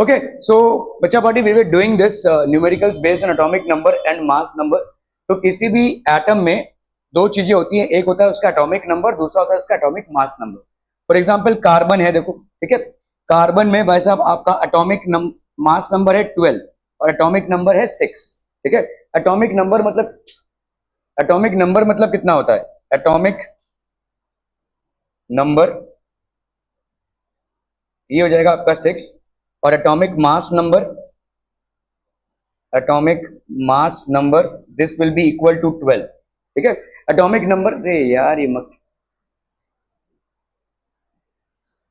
Okay, so बच्चा party we were doing this numericals based on atomic number and mass number. तो किसी भी atom में दो चीजें होती हैं, एक होता है उसका एटॉमिक नंबर, दूसरा होता है उसका atomic mass number. For example carbon है, देखो ठीक है, कार्बन में भाई साहब आपका एटॉमिक मास नंबर है 12 और एटॉमिक नंबर है 6। ठीक है, एटॉमिक नंबर मतलब कितना होता है? एटॉमिक नंबर ये हो जाएगा आपका 6 और atomic mass number this will be equal to 12। ठीक है, एटॉमिक नंबर, रे यार ये मत,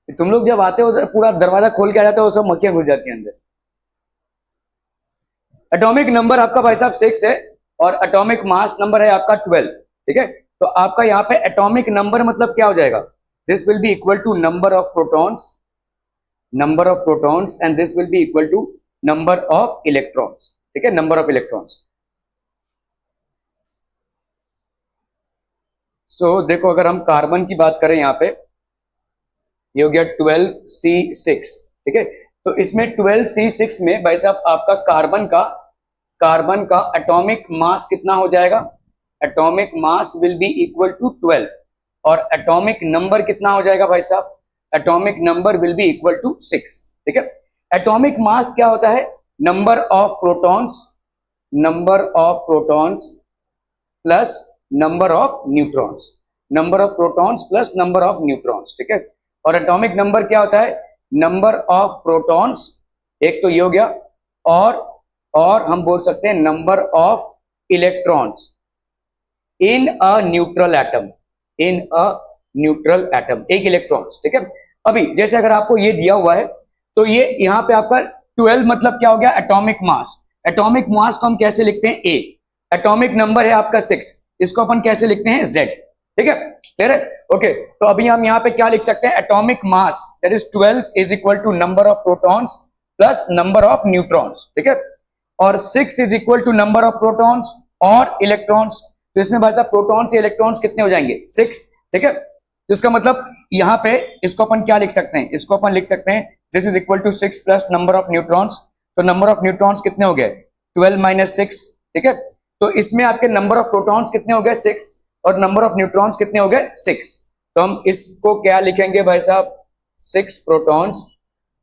तुम लोग जब आते हो तो पूरा दरवाजा खोल के आ जाते हो, सब मक्खियां घुस जाती हैं अंदर। एटॉमिक नंबर आपका भाई साहब 6 है और एटॉमिक मास नंबर है आपका 12। ठीक है, तो आपका यहाँ पे एटॉमिक नंबर मतलब क्या हो जाएगा? This will be equal to number of protons and this will be equal to number of electrons. ठीक है, नंबर ऑफ इलेक्ट्रॉन्स। सो देखो, अगर हम कार्बन की बात करें यहाँ पे, ये हो गया 12C6। ठीक है, तो इसमें 12C6 में भाई साहब आपका कार्बन का एटॉमिक मास कितना हो जाएगा? Atomic mass will be equal to 12 और एटॉमिक नंबर कितना हो जाएगा भाई साहब? Atomic number will be equal to 6। ठीक है, एटॉमिक मास क्या होता है? Number of protons plus number of neutrons, ठीक है, और एटॉमिक नंबर क्या होता है? नंबर ऑफ प्रोटॉन्स, एक तो ये हो गया, और हम बोल सकते हैं number of electrons in a neutral atom, एक इलेक्ट्रॉन्स। ठीक है, अभी जैसे अगर आपको ये दिया हुआ है तो ये यहाँ पे आपका 12 मतलब क्या हो गया? एटॉमिक मास को हम कैसे लिखते हैं? ए। एटॉमिक नंबर है आपका 6, इसको अपन कैसे लिखते हैं? Z। ठीक है, क्लियर है? ओके, तो अभी हम यहाँ पे क्या लिख सकते हैं? Atomic mass that is 12 is equal to number of protons plus number of neutrons. ठीक है, और 6 is equal to number of protons और इलेक्ट्रॉन्स। तो इसमें भाई साहब प्रोटॉन्स या इलेक्ट्रॉन्स कितने हो जाएंगे? 6। ठीक है, तो इसका मतलब यहाँ पे इसको अपन क्या लिख सकते हैं? इसको अपन लिख सकते हैं this is equal to 6 plus number of neutrons. तो नंबर ऑफ न्यूट्रॉन्स कितने हो गए? 12 माइनस 6। ठीक है, तो इसमें आपके नंबर ऑफ प्रोटॉन्स कितने हो गए? 6 और नंबर ऑफ न्यूट्रॉन्स कितने हो गए? 6। तो हम इसको क्या लिखेंगे भाई साहब? 6 प्रोटॉन्स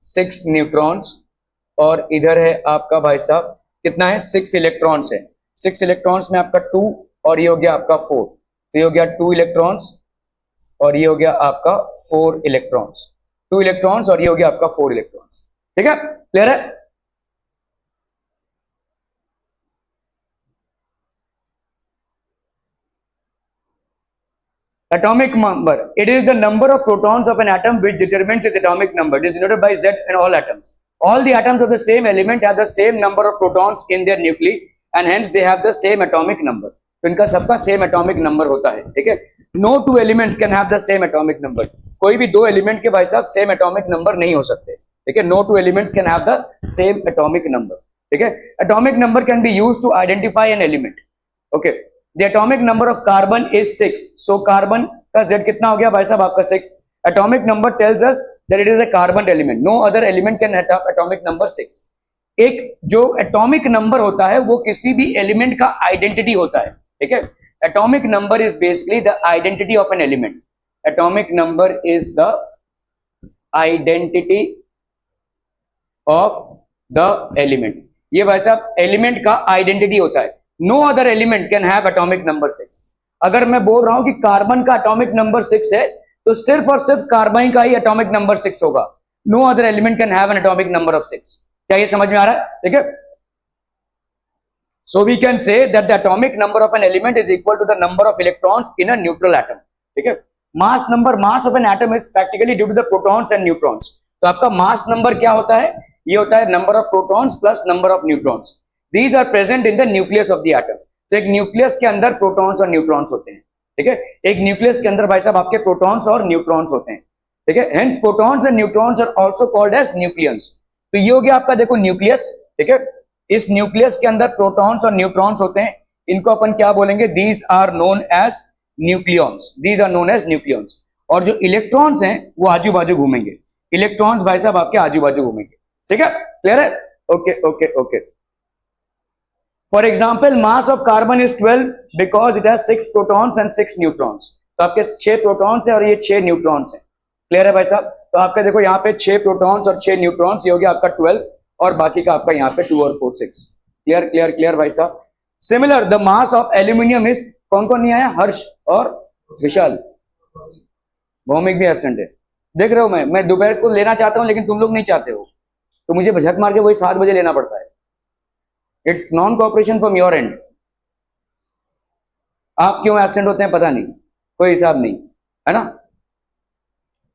6 न्यूट्रॉन्स और इधर है आपका भाई साहब कितना है? 6 इलेक्ट्रॉन्स है। 6 इलेक्ट्रॉन्स में आपका 2 और ये हो गया आपका 4, तो ये हो गया 2 इलेक्ट्रॉन्स और ये हो गया आपका 4 इलेक्ट्रॉन्स, 2 इलेक्ट्रॉन्स और ये हो गया आपका 4 इलेक्ट्रॉन्स। ठीक है, क्लियर है? Atomic number, it is the number of protons of an atom which determines its atomic number. It is denoted by Z in all atoms. All the atoms of the same element have the same number of protons in their nuclei and hence they have the same atomic number. तो इनका सबका same atomic number होता है। ठीक है, no two elements can have the same atomic number. कोई भी दो एलिमेंट के भाई साहब सेम एटॉमिक नंबर नहीं हो सकते। ठीक है, no two elements can have the same atomic number. ठीक है, atomic number can be used to identify an element. Okay, the atomic number of carbon is 6। सो कार्बन का Z कितना हो गया भाई साहब? आपका 6। Atomic number tells us that it is a carbon element, no other element can have atomic number 6। एक जो एटॉमिक नंबर होता है वो किसी भी एलिमेंट का आइडेंटिटी होता है। ठीक है, atomic number is basically the identity of an element. Atomic number is the identity of the element. ये भाई साहब एलिमेंट का आइडेंटिटी होता है। No other element can have atomic number 6। अगर मैं बोल रहा हूं कि कार्बन का एटॉमिक नंबर 6 है तो सिर्फ और सिर्फ कार्बन का ही एटॉमिक नंबर 6 होगा। No other element can have an atomic number of 6। क्या ये समझ में आ रहा है? ठीक है, so we can say that the atomic number of an element is equal to the number of electrons in a neutral atom. ठीक है, mass of an atom is practically due to the protons and neutrons. तो आपका mass number क्या होता है? ये होता है number of protons plus number of neutrons. These are present in the nucleus of the atom. तो एक न्यूक्लियस के अंदर प्रोटॉन्स और न्यूट्रॉन्स होते हैं। ठीक है, एक न्यूक्लियस के अंदर भाई साहब आपके प्रोटॉन्स और न्यूट्रॉन्स होते हैं। ठीक है, hence protons and neutrons are also called as nucleons. तो ये हो गया आपका देखो न्यूक्लियस। ठीक है, इस न्यूक्लियस के अंदर प्रोटॉन्स और न्यूट्रॉन्स होते हैं, इनको अपन क्या बोलेंगे? These are known as nucleons. और जो इलेक्ट्रॉन्स हैं वो आजू बाजू घूमेंगे। इलेक्ट्रॉन्स भाई साहब आपके आजू बाजू घूमेंगे। ठीक है, क्लियर है? Okay okay okay. For example mass of carbon is 12 because it has 6 protons and 6 neutrons. तो आपके 6 प्रोटॉन्स है और ये 6 न्यूट्रॉन्स है। क्लियर है भाई साहब? तो आपका देखो यहाँ पे 6 प्रोटॉन्स और 6 न्यूट्रॉन्स, ये हो गया आपका 12 और बाकी का आपका यहाँ पे 2 और 4 6। क्लियर क्लियर क्लियर भाई साहब? Similar the mass of aluminium is, कौन कौन नहीं आया? हर्ष और विशाल। भौमिक भी एब्सेंट है। देख रहे हो, मैं दोपहर को लेना चाहता हूं लेकिन तुम लोग नहीं चाहते हो, तो मुझे झक मार के वही 7 बजे लेना पड़ता है। It's non cooperation from your and. आप क्यों एब्सेंट होते हैं पता नहीं, कोई हिसाब नहीं है ना।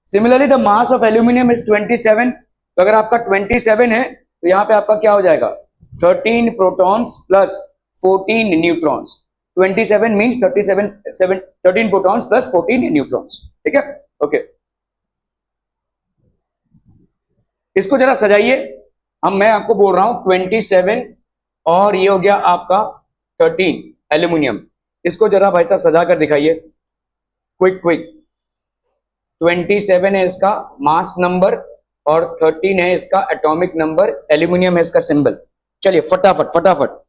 Similarly the mass of aluminium is 27। तो अगर आपका 27 है तो यहां पे आपका क्या हो जाएगा? 13 protons plus 14 neutrons. 27 means 13 protons plus 14 neutrons. ठीक है, ओके। इसको जरा सजाइए। मैं आपको बोल रहा हूं 27 और ये हो गया आपका 13 एल्यूमिनियम। इसको जरा भाई साहब सजा कर दिखाइए, क्विक क्विक। 27 है इसका मास नंबर और 13 है इसका एटॉमिक नंबर, एल्यूमिनियम है इसका सिंबल। चलिए फटाफट फटाफट।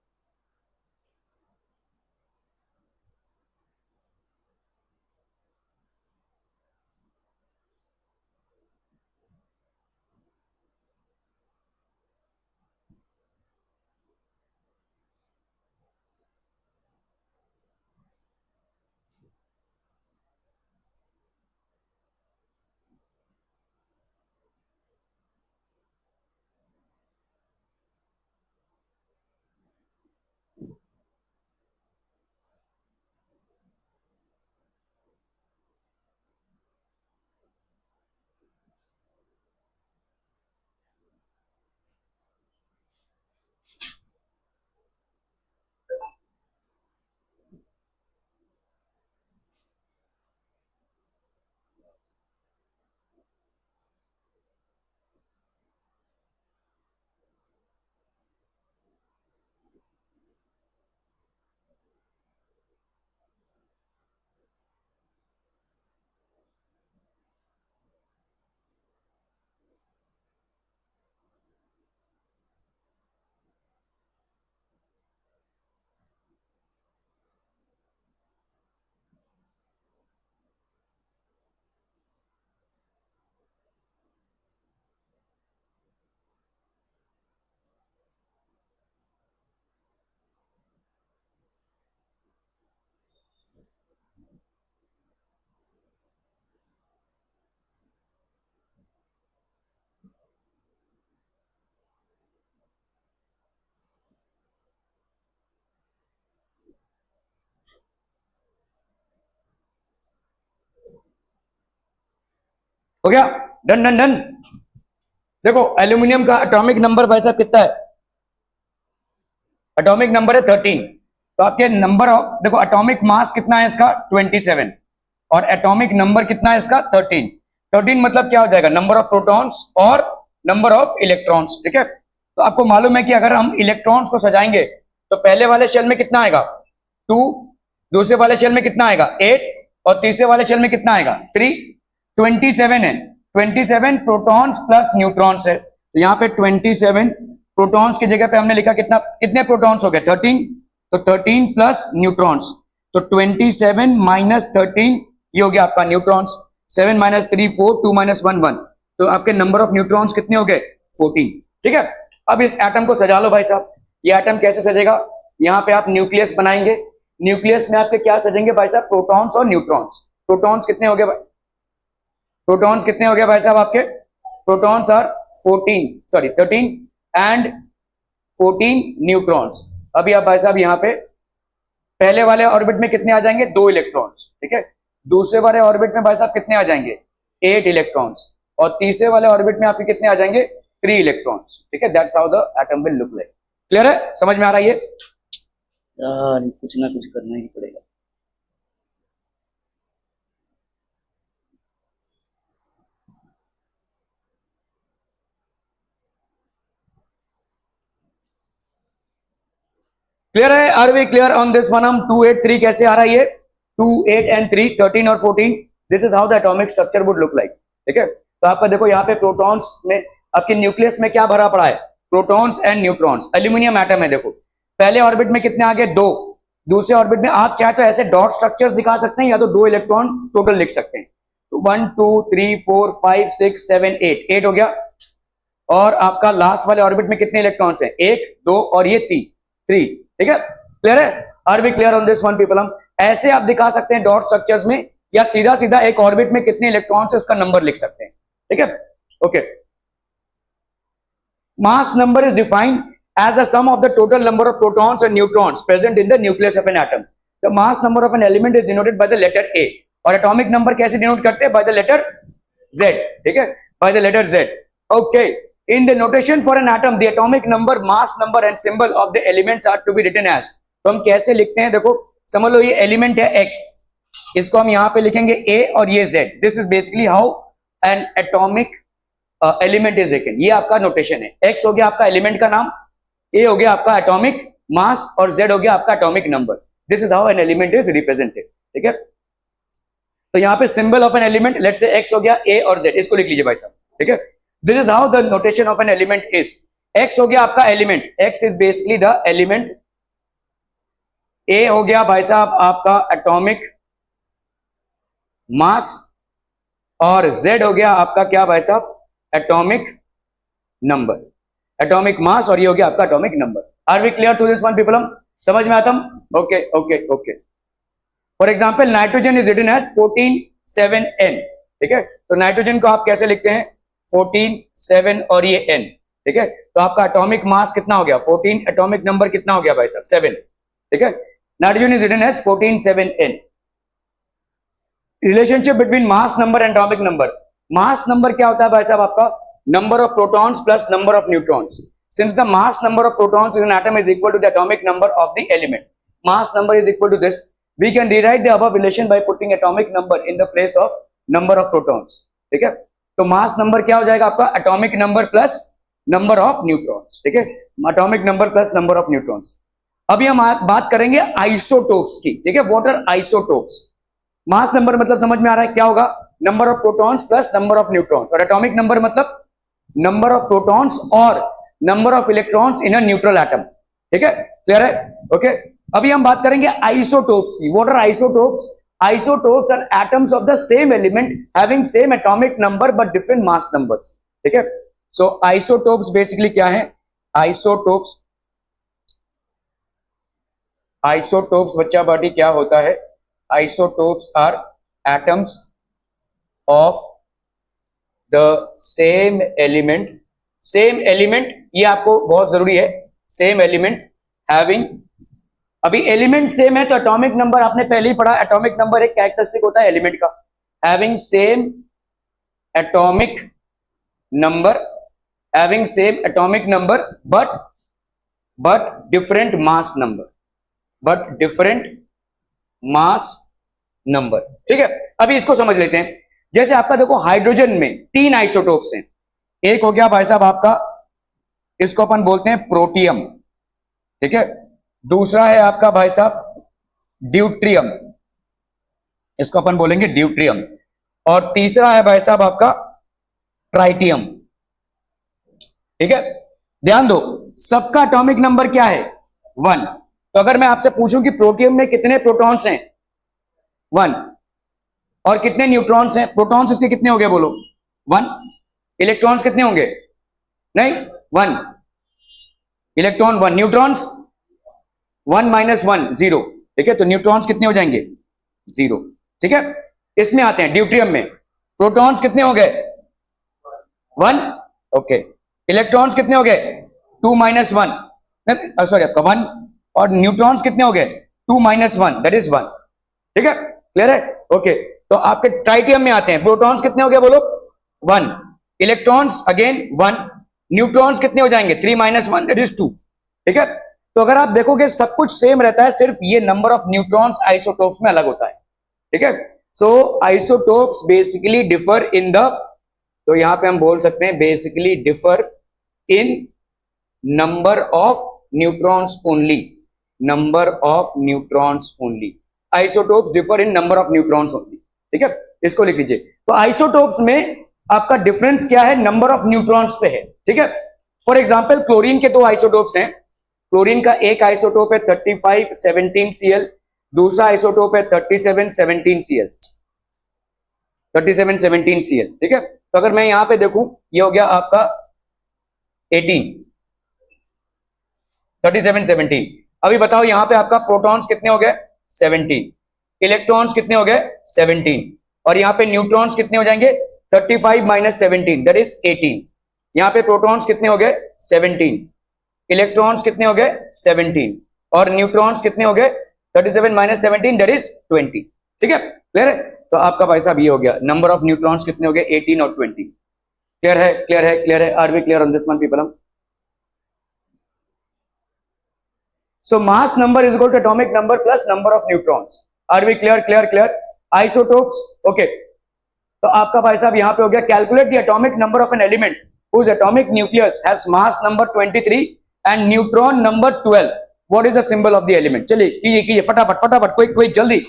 हो गया, डन डन डन। देखो एल्यूमिनियम का एटॉमिक नंबर भाई साहब कितना है? एटॉमिक नंबर है 13। तो आपके नंबर ऑफ, देखो एटॉमिक मास कितना है इसका? 27 और एटॉमिक नंबर कितना है इसका? 13। 13 मतलब क्या हो जाएगा? नंबर ऑफ प्रोटॉन्स और नंबर ऑफ इलेक्ट्रॉन्स। ठीक है, तो आपको मालूम है कि अगर हम इलेक्ट्रॉन्स को सजाएंगे तो पहले वाले शेल में कितना आएगा? 2, दूसरे वाले शेल में कितना आएगा? 8 और तीसरे वाले शेल में कितना आएगा? 3। 27 है, 27 प्रोटॉन्स प्लस न्यूट्रॉन्स है। तो यहाँ पे 27 प्रोटॉन्स की जगह पे हमने लिखा कितना, कितने प्रोटॉन्स हो गए? 13। तो 13 प्लस न्यूट्रॉन्स, तो 27 माइनस 13 ये हो गया आपका न्यूट्रॉन्स। 7 minus 3 4, 2 minus 1 1। तो आपके नंबर ऑफ न्यूट्रॉन्स कितने हो गए? 14। ठीक है, अब इस एटम को सजा लो भाई साहब। ये एटम कैसे सजेगा? यहाँ पे आप न्यूक्लियस बनाएंगे। न्यूक्लियस में आपके क्या सजेंगे भाई साहब? प्रोटॉन्स और न्यूट्रॉन्स। प्रोटॉन्स कितने हो गए भाई? प्रोटॉन्स कितने हो गए भाई साहब आपके? Protons are 13 and 14 neutrons. अभी आप भाई साहब यहाँ पे पहले वाले ऑर्बिट में कितने आ जाएंगे? 2 इलेक्ट्रॉन्स। ठीक है, दूसरे वाले ऑर्बिट में भाई साहब कितने आ जाएंगे? 8 इलेक्ट्रॉन्स और तीसरे वाले ऑर्बिट में आपके कितने आ जाएंगे? 3 इलेक्ट्रॉन्स। ठीक है, that's how the atom will look like. Clear है? समझ में आ रहा है? ये यार कुछ ना कुछ करना ही पड़ेगा। क्लियर है? Are we clear on this one? हम 2 8 3 कैसे आ रहा है? ये 2 8 एंड 3, 13 और 14, this is how the atomic structure would look like. ठीक है, तो आपका देखो यहाँ पे प्रोटॉन्स में आपके न्यूक्लियस में क्या भरा पड़ा है, protons and neutrons. Aluminium atom है, देखो पहले ऑर्बिट में कितने आ गए, 2, दूसरे ऑर्बिट में आप चाहे तो ऐसे डॉट स्ट्रक्चर्स दिखा सकते हैं या तो 2 इलेक्ट्रॉन टोटल लिख सकते हैं। तो 1 2 3 4 5 6 7 8 हो गया। और आपका लास्ट वाले ऑर्बिट में कितने इलेक्ट्रॉन्स हैं, 1 2 और ये 3। ठीक है, क्लियर है? Are we clear on this one people? हम ऐसे आप दिखा सकते हैं डॉट स्ट्रक्चर्स में, या सीधा सीधा एक ऑर्बिट में कितने इलेक्ट्रॉन्स है उसका नंबर लिख सकते हैं। ठीक है, okay. Mass number is defined as the sum of the total number of protons and neutrons present in the nucleus of an atom. The mass number of an element is denoted by the letter A. और atomic number कैसे denote करते हैं? By the letter Z. ठीक है, by the letter Z. Okay. In the notation for an atom, the atomic number, mass number and symbol of the elements are to be written as. तो हम कैसे लिखते हैं? देखो समझ लो ये एलिमेंट है X, इसको हम यहां पे लिखेंगे A और ये Z. This is basically how an atomic element is written. ये आपका नोटेशन है। X हो गया आपका एलिमेंट का नाम, ए हो गया आपका एटॉमिक मास और जेड हो गया आपका atomic number. This is how an element is represented. ठीक है, तो यहां पे symbol of an element let's say x हो गया, ए और जेड, इसको लिख लीजिए भाई साहब। ठीक है, this is how the notation of an element is. X हो गया आपका element, X is basically the element. A हो गया भाई साहब आपका एटॉमिक मास और जेड हो गया आपका क्या भाई साहब, एटॉमिक नंबर। एटॉमिक मास और ये हो गया आपका atomic number. Are we clear to this one people? हम समझ में आता हम? Okay okay okay. For example nitrogen is written as 14 7 N। ठीक है, तो नाइट्रोजन को आप कैसे लिखते हैं, 14 7 और ये N। ठीक है, तो आपका एटॉमिक मास कितना हो गया 14, एटॉमिक नंबर कितना हो गया भाई साहब 7। ठीक है, nitrogen is written as 14 7 N। Relationship between mass number and atomic number. Mass number क्या होता है भाई साहब आपका, number of protons plus number of neutrons. Since the mass number of protons in an atom is equal to the atomic number of the element, mass number is equal to this. We can rewrite the above relation by putting atomic number in the place of number of protons. ठीक है, तो mass number क्या हो जाएगा आपका, atomic number plus number of neutrons. ठीक है, atomic number plus number of neutrons. अभी हम बात करेंगे आइसोटोप्स की। ठीक है, what are isotopes? Mass number मतलब समझ में आ रहा है क्या होगा, number of protons plus number of neutrons. और एटॉमिक नंबर मतलब नंबर ऑफ प्रोटॉन्स और number of electrons in a neutral atom. ठीक है, क्लियर है? ओके, अभी हम बात करेंगे आइसोटोप्स की। What are isotopes? Isotopes are atoms of the same element having same atomic number but different mass numbers. ठीक है, सो आइसोटोप्स बेसिकली क्या है, आइसोटोप्स, आइसोटोप्स बच्चा बाटी क्या होता है, isotopes are atoms of the same element. Same element ये आपको बहुत जरूरी है, सेम एलिमेंट हैविंग, अभी एलिमेंट सेम है तो एटॉमिक नंबर आपने पहले ही पढ़ा, एटॉमिक नंबर एक कैरेक्टरिस्टिक होता है एलिमेंट का, having same atomic number, having same atomic number but different mass number, but different mass number. ठीक है, अभी इसको समझ लेते हैं। जैसे आपका देखो हाइड्रोजन में 3 आइसोटोप्स हैं। एक हो गया भाई साहब आपका, इसको अपन बोलते हैं प्रोटियम। ठीक है, दूसरा है आपका भाई साहब ड्यूट्रियम, इसको अपन बोलेंगे ड्यूट्रियम। और तीसरा है भाई साहब आपका ट्राइटियम। ठीक है, ध्यान दो सबका एटॉमिक नंबर क्या है 1। तो अगर मैं आपसे पूछूं कि प्रोटियम में कितने प्रोटॉन्स हैं 1, और कितने न्यूट्रॉन्स हैं, प्रोटॉन्स इसके कितने हो गए बोलो 1, इलेक्ट्रॉन्स कितने होंगे, नहीं 1, इलेक्ट्रॉन 1, न्यूट्रॉन्स 1 - 1 0। ठीक है, तो न्यूट्रॉन्स कितने हो जाएंगे 0। ठीक है, इसमें आते हैं ड्यूट्रियम में, प्रोटॉन्स कितने हो गए 1, ओके, इलेक्ट्रॉन्स कितने हो गए 2 - 1, सॉरी आपका 1, और न्यूट्रॉन्स कितने हो गए 2 - 1 दैट इज 1। ठीक है, क्लियर है? ओके, तो आपके ट्राइटियम में आते हैं, प्रोटॉन्स कितने हो गए बोलो 1, इलेक्ट्रॉन्स अगेन 1, न्यूट्रॉन्स कितने हो जाएंगे 3 - 1 दैट इज 2। ठीक है, तो अगर आप देखोगे सब कुछ सेम रहता है, सिर्फ ये नंबर ऑफ न्यूट्रॉन्स आइसोटोप्स में अलग होता है। ठीक है, so isotopes basically differ in the, तो यहां पे हम बोल सकते हैं basically differ in number of neutrons only, number of neutrons only, isotopes differ in number of neutrons only. ठीक है, इसको लिख लीजिए। तो आइसोटोप्स में आपका डिफरेंस क्या है, नंबर ऑफ न्यूट्रॉन्स पे है, ठीक है। फॉर एग्जाम्पल क्लोरीन के दो आइसोटोप्स हैं। क्लोरीन का एक आइसोटोप है 3517Cl, दूसरा आइसोटोप है 3717Cl, 3717Cl, ठीक है। तो अगर मैं यहां पे देखूं, ये हो गया आपका 18, 3717। अभी बताओ यहां पे आपका प्रोटॉन्स कितने हो गए, 17, इलेक्ट्रॉन्स कितने हो गए, 17, और यहां पे न्यूट्रॉन्स कितने हो जाएंगे, 35 माइनस 17 दैट इज 18। यहां पे प्रोटॉन्स कितने हो गए, 17, इलेक्ट्रॉन्स कितने हो गए, 17, और न्यूट्रॉन्स कितने हो गए, 37 माइनस 17 दैट इज 20, ठीक है। क्लियर है। तो आपका भाई साहब ये हो गया, नंबर ऑफ न्यूट्रॉन्स कितने हो गए, 18 और 20। क्लियर है, क्लियर है, क्लियर है। Are we clear on this one people? So mass number is equal to atomic number plus number of neutrons. Are we clear? Clear? Clear? Isotopes. Okay. तो आपका भाई साहब यहां पे हो गया, calculate the atomic number of an element whose atomic nucleus has mass number 23 and neutron number 12. What is the symbol of the element? चलिए कीजिए फटाफट फटाफट, कोई कोई जल्दी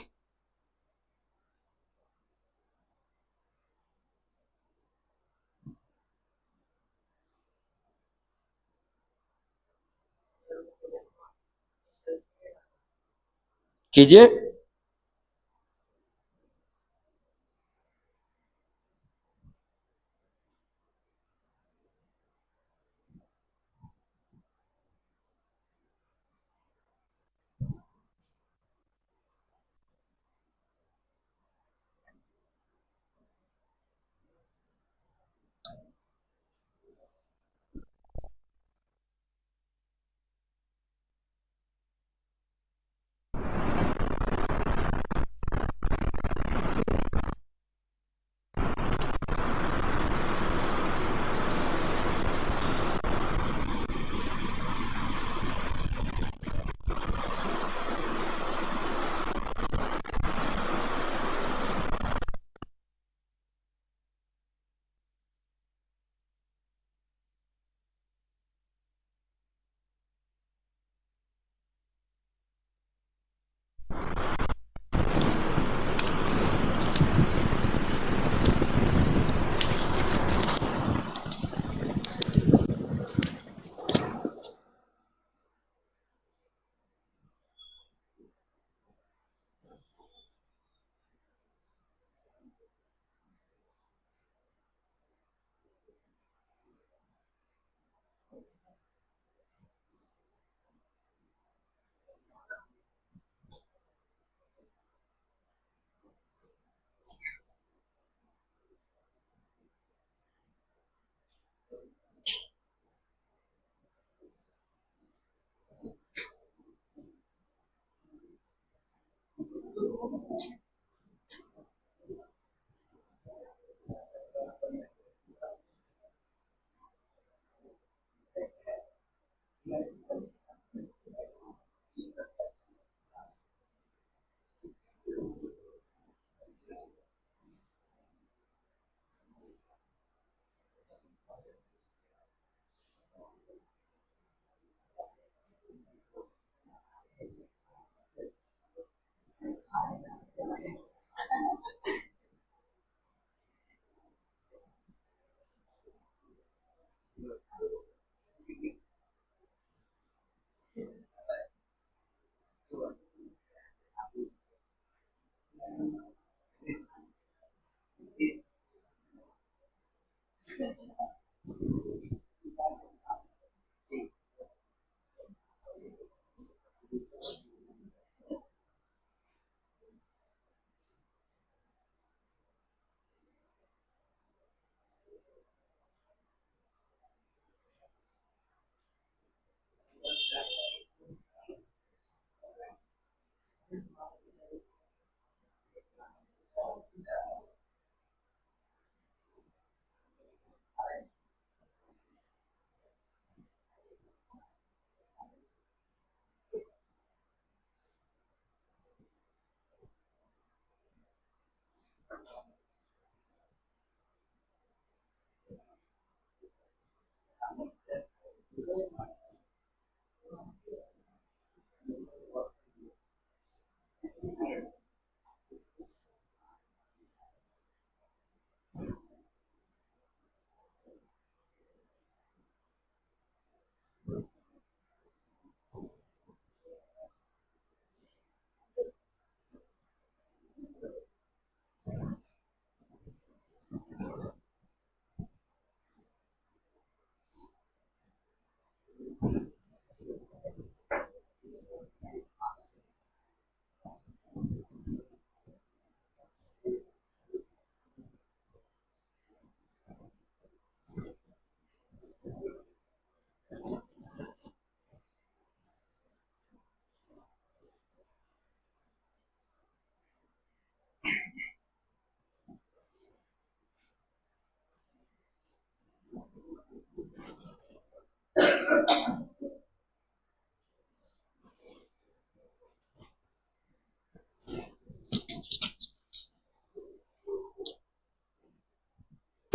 कीजिए।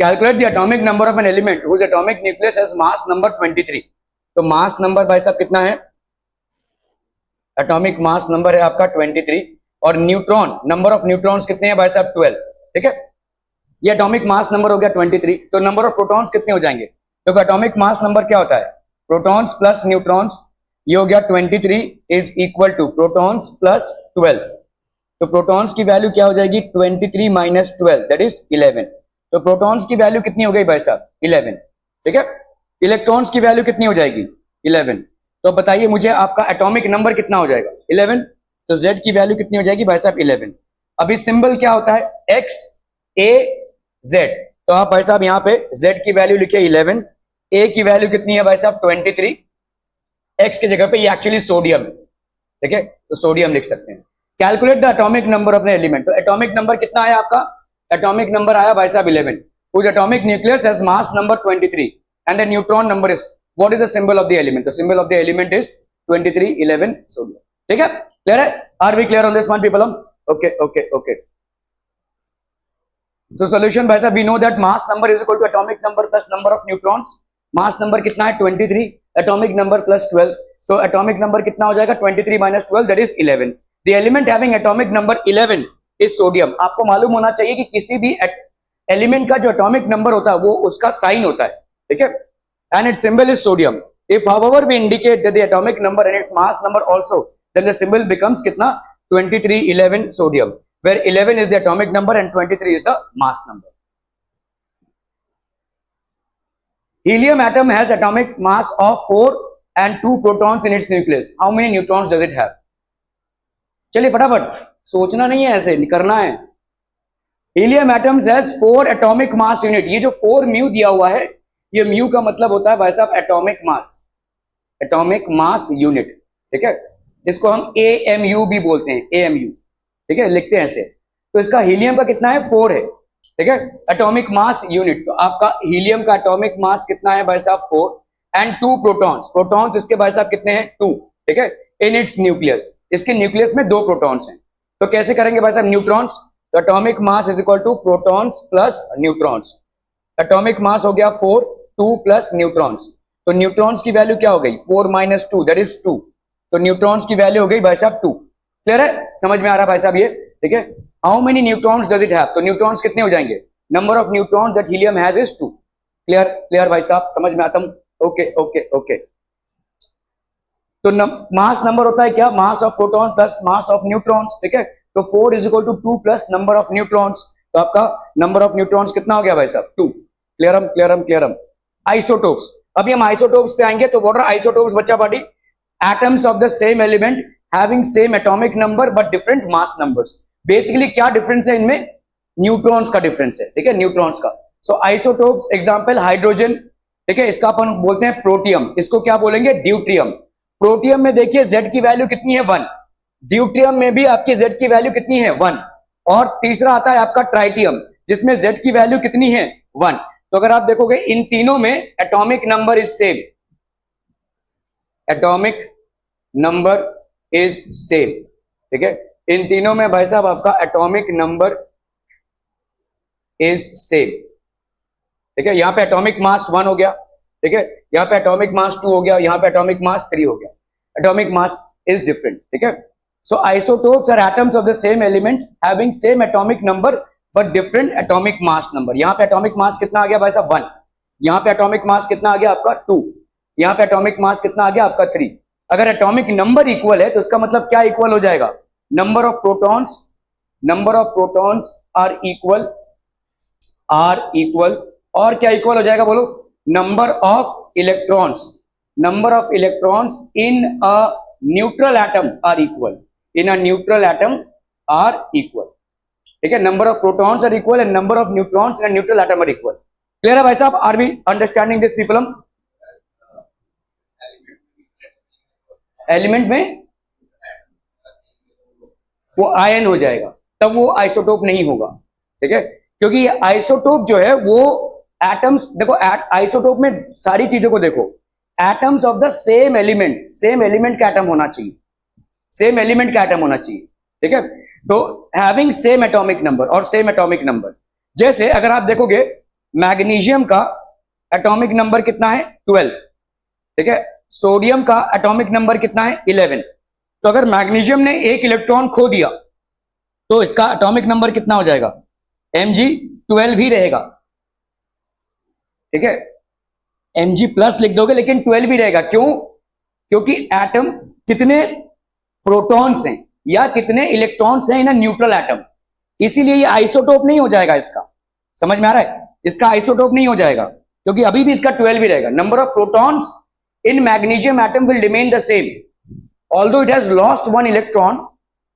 Calculate the atomic number of an element whose atomic nucleus has mass number 23। तो mass number भाई साहब कितना है, एटॉमिक मास नंबर है आपका 23 और न्यूट्रॉन नंबर ऑफ न्यूट्रॉन्स कितने हैं भाई साहब 12। ठीक है, ये एटॉमिक मास नंबर हो गया 23। तो नंबर ऑफ प्रोटॉन्स कितने हो जाएंगे, तो एटॉमिक मास नंबर क्या होता है, प्रोटॉन्स प्लस न्यूट्रॉन्स, ये हो गया 23 is equal to protons plus 12। तो प्रोटॉन्स की वैल्यू क्या हो जाएगी 23 माइनस 12 दैट इज 11। तो प्रोटॉन्स की वैल्यू कितनी हो गई भाई साहब 11। ठीक है, इलेक्ट्रॉन्स की वैल्यू कितनी हो जाएगी 11। तो बताइए मुझे आपका एटॉमिक नंबर कितना हो जाएगा 11। तो Z की वैल्यू कितनी हो जाएगी भाई साहब 11। अभी सिंबल क्या होता है X A Z, तो आप भाई साहब यहाँ पे Z की वैल्यू लिखिए 11, A की वैल्यू कितनी है भाई साहब 23, X की जगह पे ये एक्चुअली सोडियम है। ठीक है, तो सोडियम लिख सकते हैं। Calculate the atomic number of an element, तो एटॉमिक नंबर कितना आया आपका, एटॉमिक नंबर आया भाई साहब 11, whose atomic nucleus has mass number 23 and the neutron number is, what is the symbol of the element, the symbol of the element is 23 11 sodium। ठीक है, clear है, are we clear on this one people? Okay okay okay. So solution भाई साहब, we know that mass number is equal to atomic number plus number of neutrons. Mass number कितना है 23, atomic number plus 12, तो atomic number कितना हो जाएगा 23 minus 12 that is 11। The element having atomic number 11 is sodium. आपको मालूम होना चाहिए कि किसी भी एलिमेंट का जो एटॉमिक नंबर होता है वो उसका साइन होता है। ठीक है, and its symbol is sodium. If however we indicate the atomic number and its mass number also, then the symbol becomes कितना 23 11 sodium, where 11 is the atomic number and 23 is the mass number. Helium atom has atomic mass of 4 and 2 protons in its nucleus. How many neutrons does it have? चलिए फटाफट, सोचना नहीं है, ऐसे करना है। Helium atoms has 4 atomic mass unit. ये जो 4 म्यू दिया हुआ है, ये म्यू का मतलब होता है भाई साहब atomic mass, atomic mass unit. ठीक है, इसको हम AMU भी बोलते हैं, AMU। ठीक है, लिखते हैं ऐसे। तो इसका हीलियम का कितना है 4 है। ठीक है, एटॉमिक मास यूनिट, तो आपका हीलियम का एटॉमिक मास कितना है भाई साहब 4 एंड 2 प्रोटॉन्स, प्रोटॉन्स इसके भाई साहब कितने हैं 2। ठीक है, इन इट्स न्यूक्लियस, इसके न्यूक्लियस में 2 प्रोटॉन्स हैं। तो कैसे करेंगे भाई साहब न्यूट्रॉन्स, तो atomic mass is equal to protons plus neutrons. Atomic mass हो गया 4, 2 प्लस न्यूट्रॉन्स, तो न्यूट्रॉन्स की वैल्यू क्या हो गई 4 माइनस 2 दैट इज 2। तो न्यूट्रॉन्स की वैल्यू हो गई भाई साहब 2। क्लियर है, समझ में आ रहा है भाई साहब ये? ठीक है, how many neutrons does it have, तो न्यूट्रॉन्स कितने हो जाएंगे, number of neutrons that helium has is 2। Clear clear भाई साहब, समझ में आता हूं? Okay okay okay. तो मास नंबर होता है क्या, mass of proton plus mass of neutrons. ठीक है, तो 4 is equal to 2 plus number of neutrons, तो आपका नंबर ऑफ न्यूट्रॉन्स कितना हो गया भाई साहब 2। क्लियरम क्लियरम क्लियरम। आइसोटोप्स, अभी हम आइसोटोप्स पे आएंगे। तो व्हाट आर आइसोटोप्स बच्चा party, atoms of the same element having same atomic number but different mass numbers. Basically क्या डिफरेंस है इनमें, न्यूट्रॉन्स का डिफरेंस है। ठीक है, न्यूट्रॉन्स का। सो आइसोटोप्स एग्जांपल हाइड्रोजन। ठीक है, इसका अपन बोलते हैं प्रोटियम, इसको क्या बोलेंगे ड्यूट्रियम। प्रोटियम में देखिए Z की वैल्यू कितनी है 1, ड्यूट्रियम में भी आपकी Z की वैल्यू कितनी है 1, और तीसरा आता है आपका ट्राइटियम जिसमें Z की वैल्यू कितनी है 1। तो अगर आप देखोगे इन तीनों में atomic number is same, atomic number is same. ठीक है, इन तीनों में भाई साहब आपका एटॉमिक नंबर इज सेम। ठीक है, यहां पे एटॉमिक मास 1 हो गया। ठीक है, यहाँ पे एटॉमिक मास 2 हो गया, यहाँ पे एटॉमिक मास 3 हो गया, एटॉमिक मास इज डिफरेंट। ठीक है, so isotopes are atoms of the same element having same atomic number but different atomic mass number. यहाँ पे एटॉमिक मास कितना आ गया भाई साहब 1, यहाँ पे एटॉमिक मास कितना आ गया आपका 2, यहाँ पे एटॉमिक मास कितना आ गया आपका 3। अगर एटॉमिक नंबर इक्वल है तो इसका मतलब क्या इक्वल हो जाएगा, number of protons, number of protons are equal, और क्या इक्वल हो जाएगा बोलो, number of electrons, number of electrons in a neutral atom are equal, in a neutral atom are equal। ठीक है, number of protons are equal and number of neutrons in a neutral atom are equal। clear है भाई साहब, are we understanding this people? Element में वो ion हो जाएगा, तब वो आइसोटोप नहीं होगा। ठीक है, क्योंकि आइसोटोप जो है वो एटम्स, देखो आइसोटोप में सारी चीजों को देखो, atoms of the same element, same element का एटम होना चाहिए, सेम एलिमेंट का एटम होना चाहिए। ठीक है, तो हैविंग सेम एटॉमिक नंबर और सेम एटॉमिक नंबर। जैसे अगर आप देखोगे मैग्नीशियम का एटॉमिक नंबर कितना है 12, ठीक है। सोडियम का एटॉमिक नंबर कितना है 11। तो अगर मैग्नीशियम ने एक इलेक्ट्रॉन खो दिया तो इसका एटॉमिक नंबर कितना हो जाएगा Mg12 ही रहेगा, ठीक है। Mg प्लस लिख दोगे लेकिन 12 ही रहेगा। क्यों? क्योंकि एटम कितने प्रोटॉन्स हैं या कितने इलेक्ट्रॉन्स हैं इन न्यूट्रल एटम, इसीलिए ये आइसोटोप नहीं हो जाएगा। इसका समझ में आ रहा है? इसका आइसोटोप नहीं हो जाएगा क्योंकि अभी भी इसका 12 ही रहेगा। Number of protons in magnesium atom will remain the same although it has lost one electron,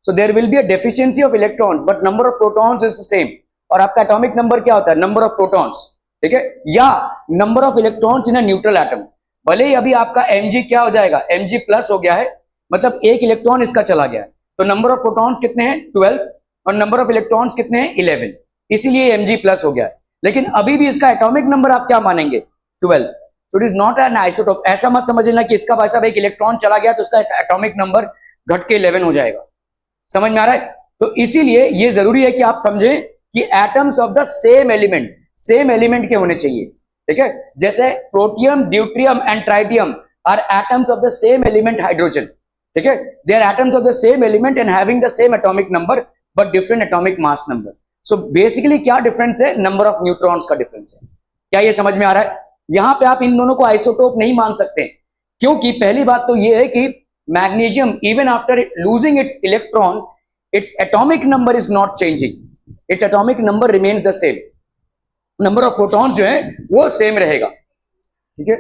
so there will be a deficiency of electrons but number of protons is the same। और आपका atomic number क्या होता है? Number of protons, ठीक है, या number of electrons in a neutral atom. भले ही अभी आपका Mg क्या हो जाएगा, Mg प्लस हो गया है, मतलब एक इलेक्ट्रॉन इसका चला गया है, तो नंबर ऑफ प्रोटॉन्स कितने हैं 12 और नंबर ऑफ इलेक्ट्रॉन्स कितने हैं 11, इसीलिए Mg प्लस हो गया है। लेकिन अभी भी इसका एटॉमिक नंबर आप क्या मानेंगे 12। So it is not an isotope। ऐसा मत समझ लेना कि इसका भाई साहब एक इलेक्ट्रॉन चला गया तो उसका एटॉमिक नंबर घट के 11 हो जाएगा। समझ में आ रहा है? तो इसीलिए ये जरूरी है कि आप समझें कि atoms of the same element के होने चाहिए, ठीक है। जैसे protium, deuterium and tritium are atoms of the same element hydrogen, ठीक है। They are atoms of the same element and having the same atomic number but different atomic mass number. So basically क्या difference है? Number of neutrons का difference है। क्या ये समझ में आ रहा है? यहां पे आप इन दोनों को आइसोटोप नहीं मान सकते क्योंकि पहली बात तो ये है कि magnesium even after losing its electron its atomic number is not changing, its atomic number remains the same, number of protons जो है वो सेम रहेगा, ठीक है।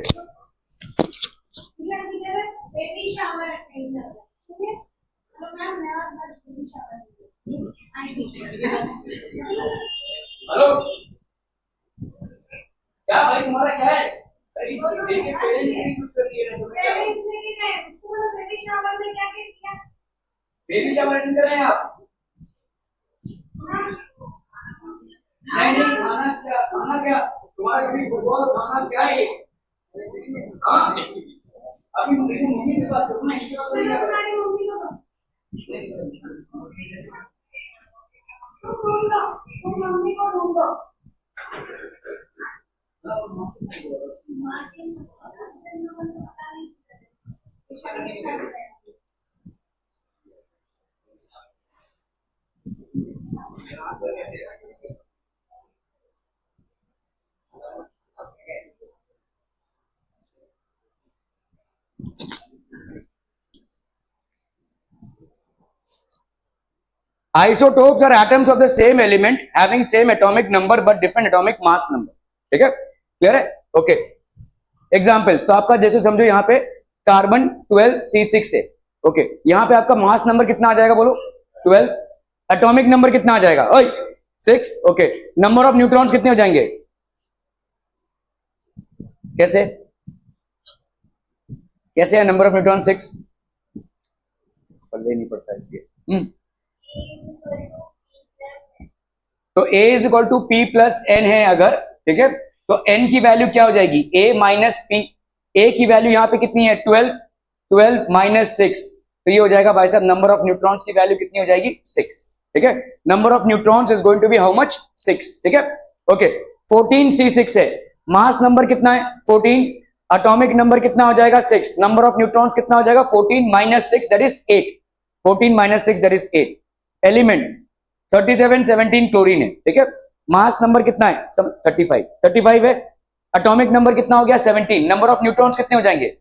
हेलो क्या भाई तुम्हारा क्या है? बेबी शावर अटेंड कर रहे हैं आप? नहीं, खाना क्या तुम्हारा कभी फुटबॉल खाना क्या है? हाँ अभी मम्मी से बात करो ना, इससे बात करेंगे। मम्मी को ढूंढो। Isotopes are atoms of the same element having same atomic number but different atomic mass number, ठीक है, क्लियर है? ओके, एग्जांपल्स तो आपका जैसे समझो यहाँ पे कार्बन 12C6 है, ओके, यहाँ पे आपका मास नंबर कितना आ जाएगा बोलो 12, एटॉमिक नंबर कितना आ जाएगा ओए 6, ओके, नंबर ऑफ न्यूट्रॉन्स कितने हो जाएंगे? कैसे कैसे है नंबर ऑफ न्यूट्रॉन 6? पल्ले नहीं पड़ता इसके। तो A is equal to P plus N है अगर, ठीक है, तो N की वैल्यू क्या हो जाएगी A माइनस P। A की वैल्यू यहाँ पे कितनी है 12 माइनस 6, तो ये हो जाएगा भाई साहब नंबर ऑफ न्यूट्रॉन्स की वैल्यू कितनी हो जाएगी 6, ठीक है। Number of neutrons is going to be how much 6, ठीक है, ओके। 14C6 है, मास नंबर कितना है 14, एटॉमिक नंबर कितना हो जाएगा 6, नंबर ऑफ न्यूट्रॉन्स कितना हो जाएगा 14 minus 6 that is 8, 14 minus 6 that is 8। Element 3717 chlorine है, ठीक है, मास नंबर कितना है 35 है, एटॉमिक नंबर कितना हो गया 17, नंबर ऑफ न्यूट्रॉन्स कितने हो जाएंगे?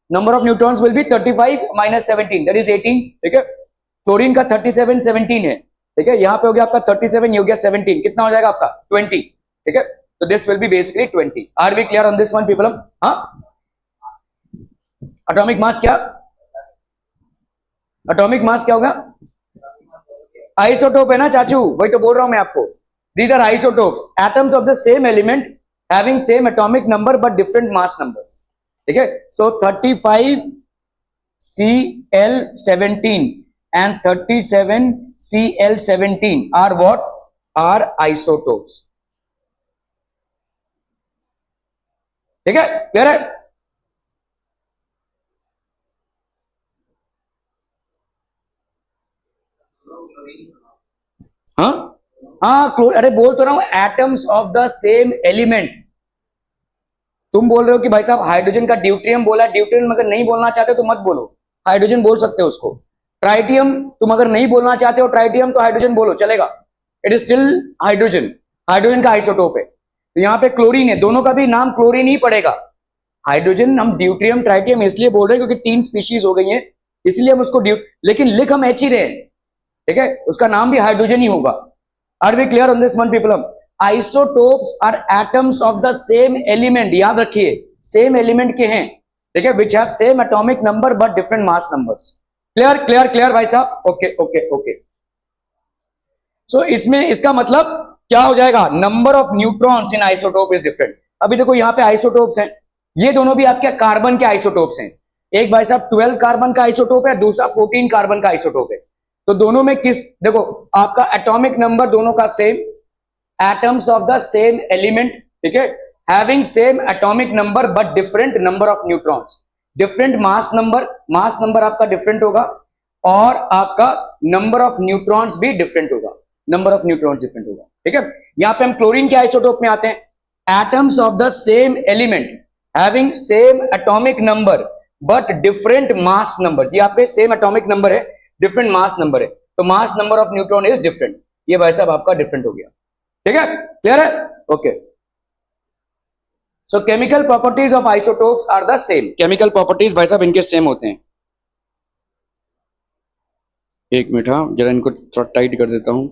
Number of neutrons will be 35 minus 17 that is 18, ठीक है। क्लोरीन का 3717 है, ठीक है, यहाँ पे हो गया आपका 37, ये हो गया 17, कितना हो जाएगा आपका 20, ठीक है। तो this will be basically 20। Are we clear on this one people? हाँ, एटॉमिक मास क्या, एटॉमिक मास क्या होगा? आइसोटोप है ना चाचू, वही तो बोल रहा हूं मैं आपको। These are isotopes, atoms of the same element having same atomic number but different mass numbers, ठीक है। So 35Cl17 and 37Cl17 are what? Are isotopes, ठीक है, क्लियर है? हाँ हाँ अरे बोल तो रहा हूं atoms of the same element. तुम बोल रहे हो कि भाई साहब हाइड्रोजन का ड्यूट्रियम बोला, ड्यूट्रियम अगर नहीं बोलना चाहते तो मत बोलो, हाइड्रोजन बोल सकते हो उसको। ट्राइटियम तुम अगर नहीं बोलना चाहते हो ट्राइटियम तो हाइड्रोजन बोलो चलेगा, it is still hydrogen, hydrogen का आइसोटोप है। तो यहाँ पे क्लोरीन है, दोनों का भी नाम क्लोरीन ही पड़ेगा। हाइड्रोजन हम ड्यूट्रियम ट्राइटियम इसलिए बोल रहे हैं क्योंकि 3 स्पीशीज हो गई हैं, इसलिए हम उसको लेकिन लिख हम एच ही रहे हैं, ठीक है, उसका नाम भी हाइड्रोजन ही होगा। Are we clear on this one people? Isotopes are atoms of the same element, याद रखिए सेम एलिमेंट के हैं, ठीक है, which have same atomic number but different mass numbers. Clear clear clear भाई साहब? Okay okay okay. सो इसमें इसका मतलब क्या हो जाएगा, number of neutrons in isotope is different. अभी देखो यहाँ पे आइसोटोप्स हैं, ये दोनों भी आपके कार्बन के आइसोटोप्स हैं। एक भाई साहब 12 कार्बन का आइसोटोप है, दूसरा 14 कार्बन का आइसोटोप है। तो दोनों में किस, देखो आपका एटॉमिक नंबर दोनों का same, atoms of the same element, ठीक है, having same atomic number but different number of neutrons, different mass number आपका डिफरेंट होगा, और आपका नंबर ऑफ न्यूट्रॉन्स भी डिफरेंट होगा, नंबर ऑफ न्यूट्रॉन्स डिफरेंट होगा, ठीक है। यहां पे हम क्लोरीन के आइसोटोप में आते हैं, atoms of the same element having same atomic number but different mass number, ये आपके सेम एटॉमिक नंबर है, डिफरेंट मास नंबर है, तो mass number of neutron is different, ये भाई साहब आपका डिफरेंट हो गया, ठीक है, क्लियर है? Okay. So chemical properties of isotopes are the same, chemical properties भाई साहब इनके सेम होते हैं। एक मिनट, हाँ जरा इनको थोड़ा टाइट कर देता हूं।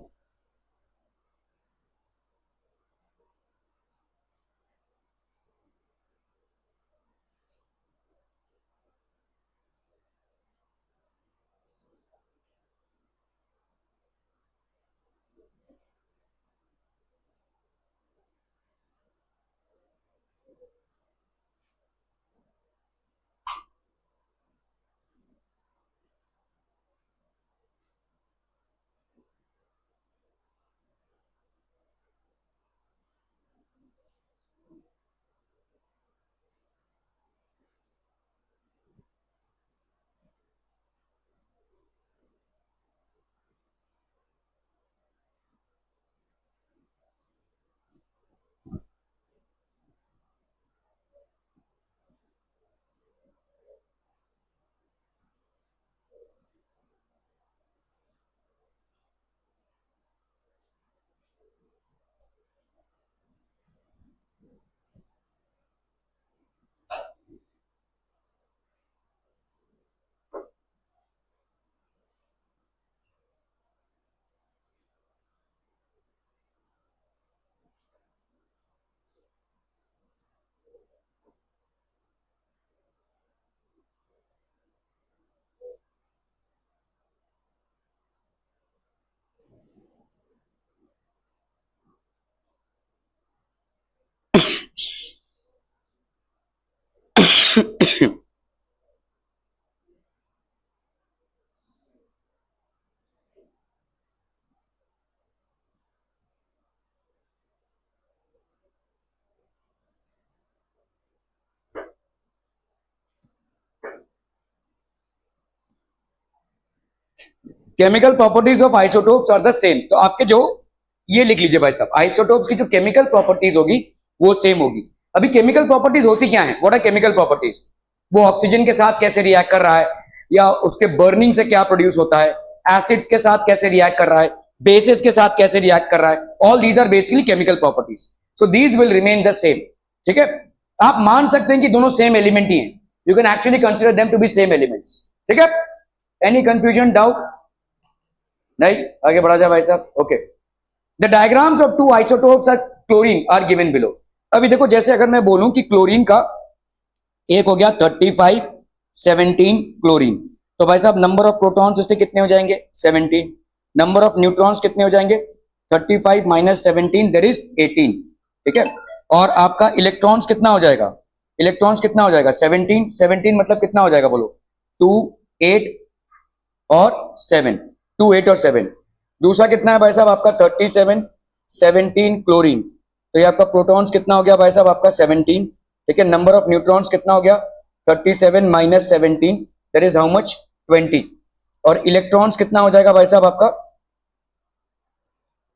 Chemical properties of isotopes are the same, तो आपके जो ये लिख लीजिए भाई साहब, आइसोटोप्स की जो केमिकल प्रॉपर्टीज होगी वो सेम होगी। अभी केमिकल प्रॉपर्टीज होती क्या है, व्हाट आर केमिकल प्रॉपर्टीज? वो ऑक्सीजन के साथ कैसे रिएक्ट कर रहा है, या उसके बर्निंग से क्या प्रोड्यूस होता है, एसिड्स के साथ कैसे रिएक्ट कर रहा है, बेसिस के साथ कैसे रिएक्ट कर रहा है, all these are basically chemical properties, so these will remain the same, ठीक है। आप मान सकते हैं कि दोनों सेम एलिमेंट ही हैं, you can actually consider them to be same elements, ठीक है। Any confusion, doubt? नहीं, आगे बढ़ा जाए भाई साहब। Okay, the diagrams of two isotopes are chlorine are given below. अभी देखो जैसे अगर मैं बोलूं कि क्लोरीन का एक हो गया 35 17 क्लोरीन, तो भाई साहब नंबर ऑफ प्रोटॉन्स इसके कितने हो जाएंगे 17, नंबर ऑफ न्यूट्रॉन्स कितने हो जाएंगे 35 माइनस 17 देयर इज 18, ठीक है। और आपका इलेक्ट्रॉन्स कितना हो जाएगा, इलेक्ट्रॉन्स कितना हो जाएगा 17, 17 मतलब कितना हो जाएगा बोलो 2 8 और 7, 2 8 और 7। दूसरा कितना है भाई साहब आपका 37 17 क्लोरीन, तो ये आपका प्रोटॉन्स कितना हो गया भाई साहब आपका 17, ठीक है। नंबर ऑफ न्यूट्रॉन्स कितना हो गया 37 minus 17 that is how much 20, और इलेक्ट्रॉन्स कितना हो जाएगा भाई साहब आपका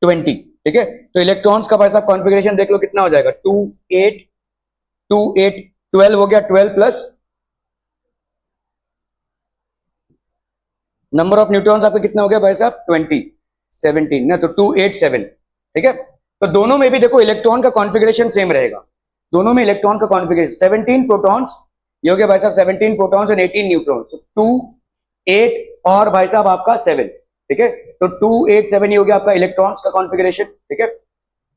20, ठीक है। तो इलेक्ट्रॉन्स का भाई साहब कॉन्फ़िगरेशन देख लो कितना हो जाएगा, 2 8 2 8 12 हो गया, 12 प्लस नंबर ऑफ न्यूट्रॉन्स आपके कितना हो गया भाई साहब 20 17 ना, तो 287, ठीक है। तो दोनों में भी देखो इलेक्ट्रॉन का कॉन्फ़िगरेशन सेम रहेगा, दोनों में इलेक्ट्रॉन का कॉन्फ़िगरेशन 17 प्रोटॉन्स, ये हो गया भाई साहब 17 प्रोटॉन्स एंड 18 न्यूट्रॉन्स, 2 8 और भाई साहब आपका 7, ठीक है। तो 2 8 7 ये हो गया आपका इलेक्ट्रॉन्स का कॉन्फ़िगरेशन, ठीक है।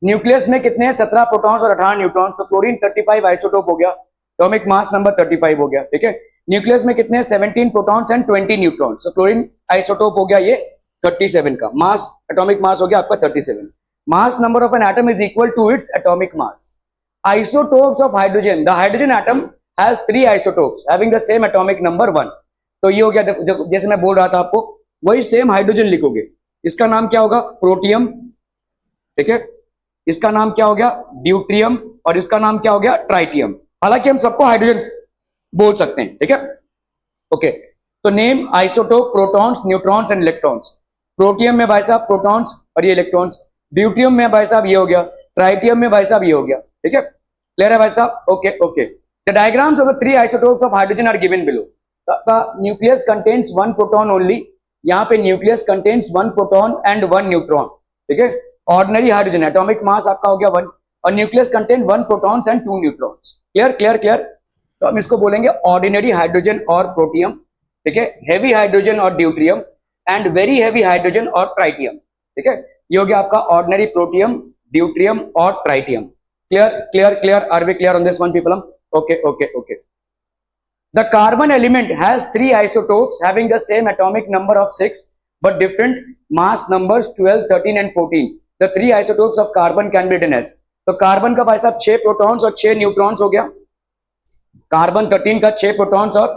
न्यूक्लियस में कितने हैं, 17 प्रोटॉन्स और 18 न्यूट्रॉन्स, तो क्लोरीन 35 आइसोटोप हो गया, एटॉमिक मास नंबर 35 हो गया, ठीक है। न्यूक्लियस में कितने हैं, 17 प्रोटॉन्स एंड 20 न्यूट्रॉन्स, तो क्लोरीन आइसोटोप हो गया ये 37 का, मास एटॉमिक मास हो गया आपका 37। Mass number of an atom is equal to its atomic mass. Isotopes of hydrogen, the hydrogen atom has 3 isotopes having the same atomic number 1। तो ये हो गया, जैसे मैं बोल रहा था आपको, वही सेम हाइड्रोजन लिखोगे, इसका नाम क्या होगा, प्रोटियम, ठीक है। इसका नाम क्या हो गया, ड्यूट्रियम, और इसका नाम क्या हो गया, ट्राइटियम। हालांकि हम सबको हाइड्रोजन बोल सकते हैं, ठीक है, ओके। तो name isotope, protons, neutrons and electrons. Protium में भाई साहब प्रोटॉन्स और ये इलेक्ट्रॉन्स, ड्यूट्रियम में भाई साहब ये हो गया, ट्राइटियम में भाई साहब ये हो गया, ठीक है, क्लियर है भाई साहब, okay okay. The diagrams of the 3 isotopes of hydrogen are given below. Nucleus contains 1 proton only, यहाँ पे nucleus contains 1 proton and 1 neutron, ठीक है। ऑर्डिनरी हाइड्रोजन, एटॉमिक मास आपका हो गया 1, और nucleus contain 1 protons and 2 neutrons. Clear clear clear. तो हम इसको बोलेंगे ऑर्डिनरी हाइड्रोजन और प्रोटियम, ठीक है, हेवी हाइड्रोजन और deuterium and very heavy hydrogen और ट्राइटियम, ठीक है। ये हो गया आपका ऑर्डिनरी, प्रोटियम, ड्यूट्रियम और tritium. Clear clear clear, are we clear on this one people? Okay okay okay. The carbon element has 3 isotopes having the same atomic number of 6 but different mass numbers 12 13 and 14. The 3 isotopes of carbon can be written as, तो carbon का भाई साहब 6 protons और 6 neutrons हो गया, carbon 13 का 6 protons, और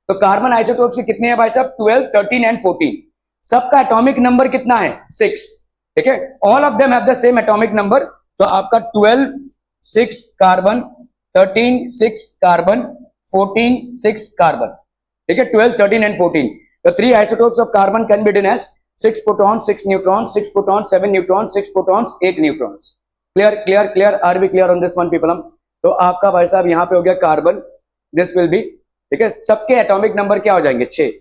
तो कार्बन आइसोटोप्स के कितने हैं भाई साहब 12 13 एंड 14। सबका एटॉमिक नंबर कितना है 6, ठीक है। All of them have the same atomic number, तो आपका 12 6 कार्बन, 13 6 कार्बन, 14 6 कार्बन, ठीक है, 12 13 and 14। The 3 isotopes of carbon can be written as 6 protons, 6 neutrons, 6 protons, 7 neutrons, 6 protons, 8 neutrons. Clear, clear, clear. Are we clear on this one, people? तो आपका भाई साहब यहाँ पे हो गया कार्बन, this will be, ठीक है, सबके एटॉमिक नंबर क्या हो जाएंगे 6।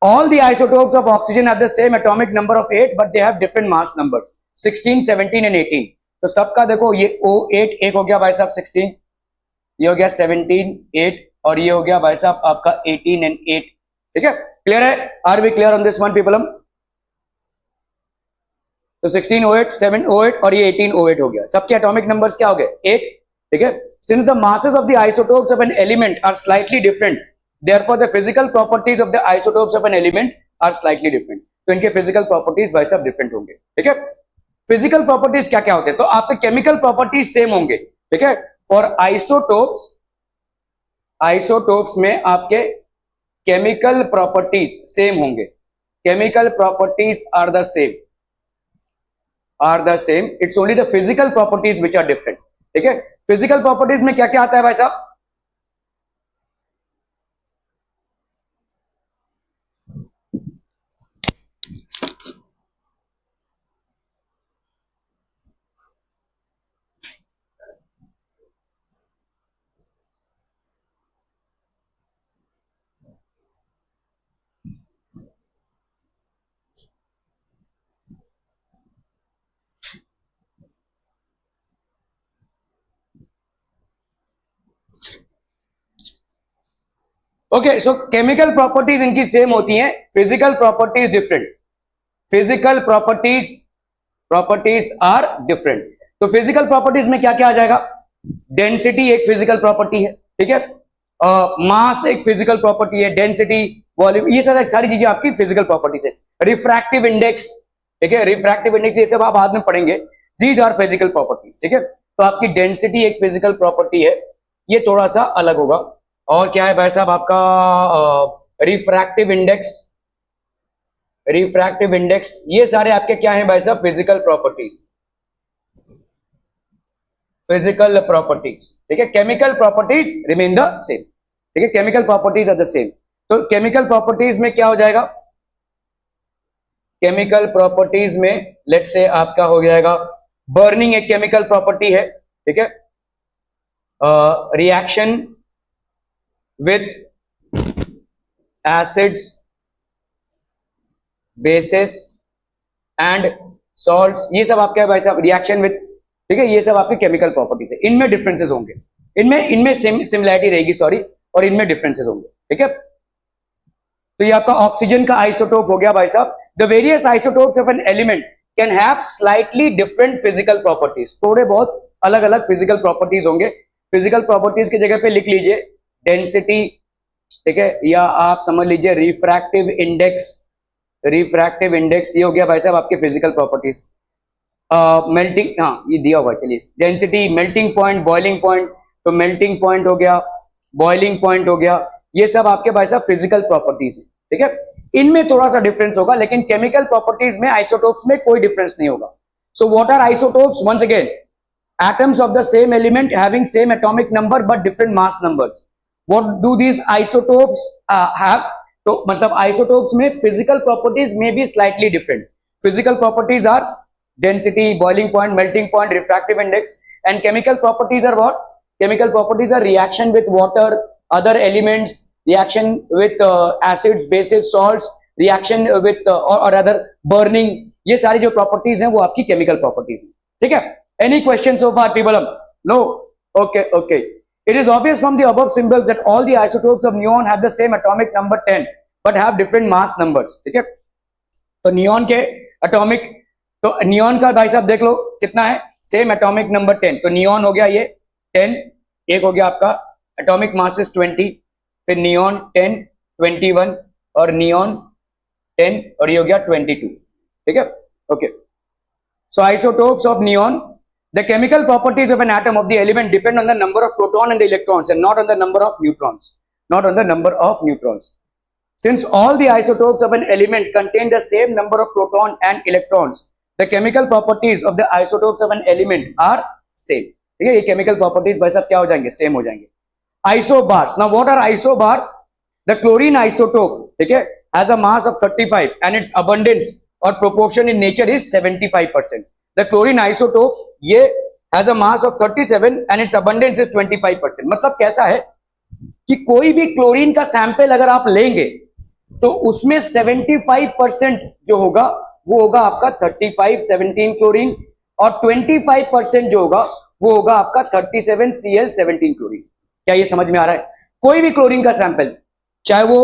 All the isotopes of oxygen have the same atomic number of 8, but they have different mass numbers 16, 17 and 18. तो सबका देखो ये O8 एक हो गया भाई साहब 16, ये हो गया 17 8, और ये हो गया भाई साहब आपका 18 and 8, ठीक है। क्लियर है, are we clear on this one people? तो 16 O8, 7 O8 और ये 18 O8 हो गया। सबके एटॉमिक नंबर्स क्या हो गए 8, ठीक है। Since the masses of the isotopes of an element are slightly different, therefore the physical properties of the isotopes of an element are slightly different. तो इनके फिजिकल प्रॉपर्टीज भाई साहब डिफरेंट होंगे, ठीक है। फिजिकल प्रॉपर्टीज क्या क्या होते हैं, तो आपके केमिकल प्रॉपर्टीज सेम होंगे, ठीक है। फॉर आइसोटोप्स, आइसोटोप्स में आपके केमिकल प्रॉपर्टीज सेम होंगे, chemical properties are the same, it's only the physical properties which are different, ठीक है। फिजिकल प्रॉपर्टीज में क्या क्या आता है भाई साहब, ओके। सो केमिकल प्रॉपर्टीज इनकी सेम होती हैं, physical properties different, physical properties are different. तो फिजिकल प्रॉपर्टीज में क्या क्या आ जाएगा, डेंसिटी एक फिजिकल प्रॉपर्टी है, ठीक है, मास एक फिजिकल प्रॉपर्टी है, डेंसिटी, वॉल्यूम, ये सारी चीजें आपकी फिजिकल प्रॉपर्टीज है। रिफ्रैक्टिव इंडेक्स, ठीक है, रिफ्रैक्टिव इंडेक्स ये सब आप बाद में पढ़ेंगे, दीज आर फिजिकल प्रॉपर्टीज, ठीक है। तो आपकी डेंसिटी एक फिजिकल प्रॉपर्टी है, ये थोड़ा सा अलग होगा। और क्या है भाई साहब आपका रिफ्रैक्टिव इंडेक्स, रिफ्रैक्टिव इंडेक्स, ये सारे आपके क्या हैं भाई साहब फिजिकल प्रॉपर्टीज, फिजिकल प्रॉपर्टीज, ठीक है। Chemical properties remain the same, ठीक है, chemical properties are the same. तो केमिकल प्रॉपर्टीज में क्या हो जाएगा, केमिकल प्रॉपर्टीज में लेट्स से आपका हो जाएगा बर्निंग, एक केमिकल प्रॉपर्टी है, ठीक है। Reaction with acids, basis and salts, ये सब आपके भाई साहब रिएक्शन विथ, ठीक है, ये सब आपके केमिकल प्रॉपर्टीज है। इनमें डिफरेंसेस होंगे, इनमें सिमिलैरिटी रहेगी, सॉरी, और इनमें डिफरेंसेस होंगे, ठीक है। तो ये आपका ऑक्सीजन का आइसोटोप हो गया भाई साहब। The various isotopes of an element can have slightly different physical properties, थोड़े बहुत अलग अलग फिजिकल प्रॉपर्टीज होंगे। फिजिकल प्रॉपर्टीज की जगह पे लिख लीजिए डेंसिटी, ठीक है, या आप समझ लीजिए रिफ्रैक्टिव इंडेक्स, रिफ्रैक्टिव इंडेक्स, ये हो गया भाई साहब आपके फिजिकल प्रॉपर्टीज। मेल्टिंग, हाँ ये दिया हुआ, चलिए density, melting point, boiling point, तो मेल्टिंग पॉइंट हो गया, बॉइलिंग पॉइंट हो गया, ये सब आपके भाई साहब फिजिकल प्रॉपर्टीज है, ठीक है। इनमें थोड़ा सा डिफरेंस होगा, लेकिन केमिकल प्रॉपर्टीज में, आइसोटोप्स में कोई डिफरेंस नहीं होगा। So what are isotopes? Once again, atoms of the same element having same atomic number but different mass numbers. What do these isotopes have? तो मतलब isotopes में physical properties may be slightly different. Physical properties are density, boiling point, melting point, refractive index, and chemical properties are what? Chemical properties are reaction with water, other elements, reaction with acids, bases, salts, reaction with or other burning. ये सारी जो properties हैं वो आपकी chemical properties हैं, ठीक है। Any questions so far, people? No? Okay, okay. It is obvious from the above symbols that all the isotopes of neon have the same atomic number 10, but have different mass numbers. ठीक है? तो neon के atomic, तो neon का भाई साहब देख लो कितना है, सेम एटॉमिक नंबर 10, तो नियॉन हो गया ये 10, एक हो गया आपका एटॉमिक मास इज 20, फिर नियॉन 10, 21 और नियॉन 10 और ये हो गया 22, ठीक है। Okay, so isotopes of neon, the chemical properties of an atom of the element depend on the number of proton and the electrons and not on the number of neutrons, not on the number of neutrons. Since all the isotopes of an element contain the same number of proton and electrons, the chemical properties of the isotopes of an element are same. ठीक है, ये chemical properties भाई साहब क्या हो जाएंगे, same हो जाएंगे। Isobars, now what are isobars? The chlorine isotope, ठीक है, has a mass of 35 and its abundance or proportion in nature is 75%. The chlorine isotope ये has a mass of 37 and its abundance is 25%. मतलब कैसा है कि कोई भी chlorine का सैंपल अगर आप लेंगे तो उसमें 75% जो होगा वो होगा आपका 3517 क्लोरीन और 25% जो होगा वो होगा आपका 37Cl17 क्लोरीन। क्या ये समझ में आ रहा है? कोई भी क्लोरीन का सैंपल, चाहे वो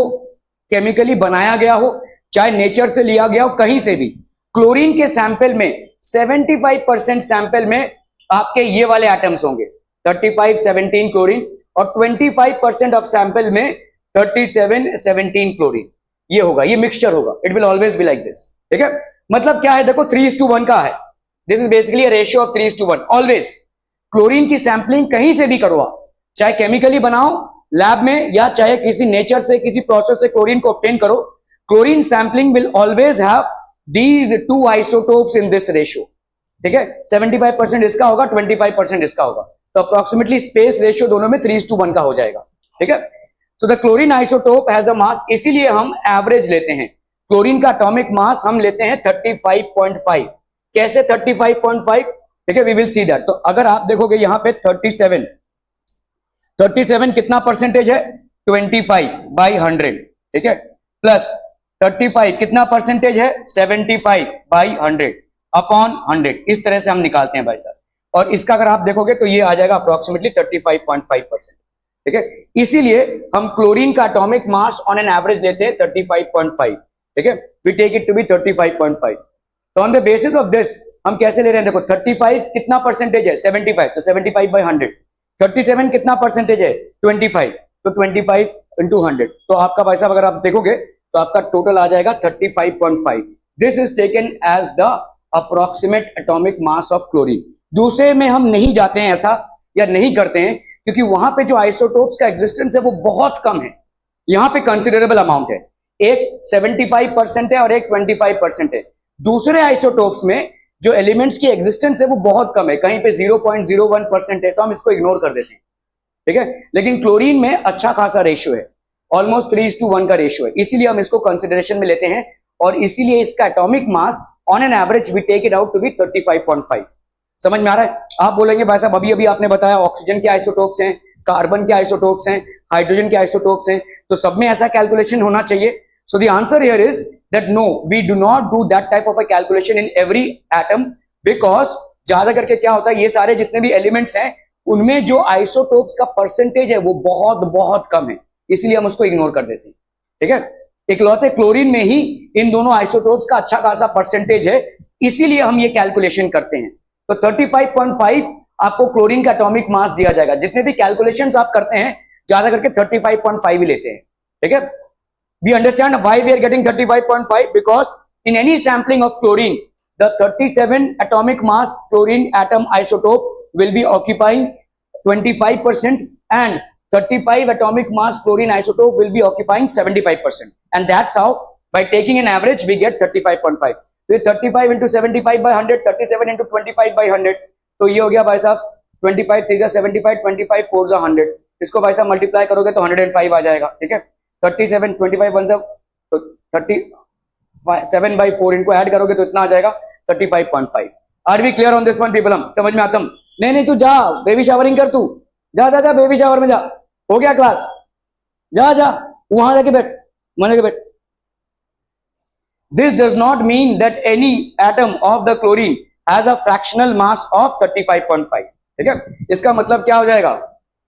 केमिकली बनाया गया हो, चाहे नेचर से लिया गया हो, कहीं से भी, क्लोरीन के सैंपल में 75% सैंपल में आपके ये वाले एटम्स होंगे, 3517 क्लोरीन, और 25% ऑफ सैंपल में 3717 क्लोरीन, ये होगा, ये मिक्सचर होगा। It will always be like this, ठीक है। मतलब क्या है, देखो 3:1 का है, this is basically ratio of 3:1 always. Chlorine की सैंपलिंग कहीं से भी करो आप, चाहे केमिकली बनाओ लैब में या चाहे किसी नेचर से, किसी प्रोसेस से क्लोरीन को ऑब्टेन करो, chlorine sampling will always have these two isotopes in this ratio, ठीक है। 75% इसका होगा, 25% इसका होगा, तो अप्रोक्सीमेटली स्पेस रेशियो दोनों में 3:1 का हो जाएगा, ठीक है। So the chlorine isotope has a mass, इसीलिए हम एवरेज लेते हैं। क्लोरीन का एटॉमिक मास हम लेते हैं 35.5। कैसे 35.5? ठीक है, वी विल सी दैट। तो अगर आप देखोगे यहाँ पे 37 कितना परसेंटेज है, 25/100, ठीक है, प्लस 35 कितना परसेंटेज है, 75/100 अपॉन 100। इस तरह से हम निकालते हैं भाई साहब, और इसका अगर आप देखोगे तो ये आ जाएगा अप्रोक्सीमेटली 35.5%, ठीक है। इसीलिए हम क्लोरीन का atomic mass on an average लेते हैं 35.5, ठीक है, we take it to be 35.5। तो on the basis of this हम कैसे ले रहे हैं, देखो 35 कितना परसेंटेज है, 75, तो 75/100। 37 कितना परसेंटेज है, 25, तो 25 into 100, तो आपका भाई साहब अगर आप देखोगे तो आपका टोटल आ जाएगा 35.5। This is taken as the approximate atomic mass of chlorine. दूसरे में हम नहीं जाते हैं ऐसा, या नहीं करते हैं, क्योंकि वहां पे जो आइसोटोप्स का एग्जिस्टेंस है वो बहुत कम है। यहां पे कंसिडरेबल अमाउंट है, एक 75% है और एक 25% है। दूसरे आइसोटोप्स में जो एलिमेंट्स की एग्जिस्टेंस है वो बहुत कम है, कहीं पे 0.01% है, तो हम इसको इग्नोर कर देते हैं, ठीक है। लेकिन क्लोरीन में अच्छा खासा रेशियो है, ऑलमोस्ट 3:1 का रेशियो है, इसीलिए हम इसको कंसिडरेशन में लेते हैं और इसीलिए इसका atomic mass on an average we take it out to be 35.5। समझ में आ रहा है? आप बोलेंगे भाई साहब अभी अभी आपने बताया ऑक्सीजन के आइसोटोप्स हैं, कार्बन के आइसोटोप्स हैं, हाइड्रोजन के आइसोटोप्स हैं, तो सब में ऐसा कैलकुलेशन होना चाहिए? So the answer here is that no, we do not do that type of a calculation in every atom, because ज्यादा करके क्या होता है, ये सारे जितने भी एलिमेंट्स हैं उनमें जो आइसोटोप्स का परसेंटेज है वो बहुत बहुत कम है, इसलिए हम उसको इग्नोर कर देते हैं। ठीक है, इकलौते क्लोरीन में ही इन दोनों आइसोटोप्स का अच्छा खासा परसेंटेज है, इसीलिए हम ये कैलकुलेशन करते हैं। तो 35.5 आपको क्लोरीन का एटॉमिक मास दिया जाएगा। जितने भी कैलकुलेशंस आप करते हैं ज्यादा करके 35.5 ही लेते हैं। ठीक है, we understand why we are getting 35.5 because in any sampling of chlorine the 37 atomic mass chlorine atom isotope will be occupying 25% and 35 atomic mass chlorine isotope will be occupying 75%, and that's how by taking an average we get 35.5. तो 35 into 75 by 100, 37 into 25 by 100, तो ये हो गया भाई साहब 25 3 75, 25 4 100, इसको भाई साहब मल्टीप्लाई करोगे तो 105 आ जाएगा। ठीक है, 37 25 बन जाओ तो 37 by 4 इनको ऐड करोगे तो इतना आ जाएगा 35.5। Are we clear on this one people? हम समझ में आता हूं? नहीं तू जा बेबी शावरिंग कर, तू जा जा जा बेबी शावर में जा, हो गया क्लास, जा जा वहां जाके बैठ, मजे के बैठ। This does not mean that any atom of the chlorine has a fractional mass of 35.5। ठीक है, इसका मतलब क्या हो जाएगा?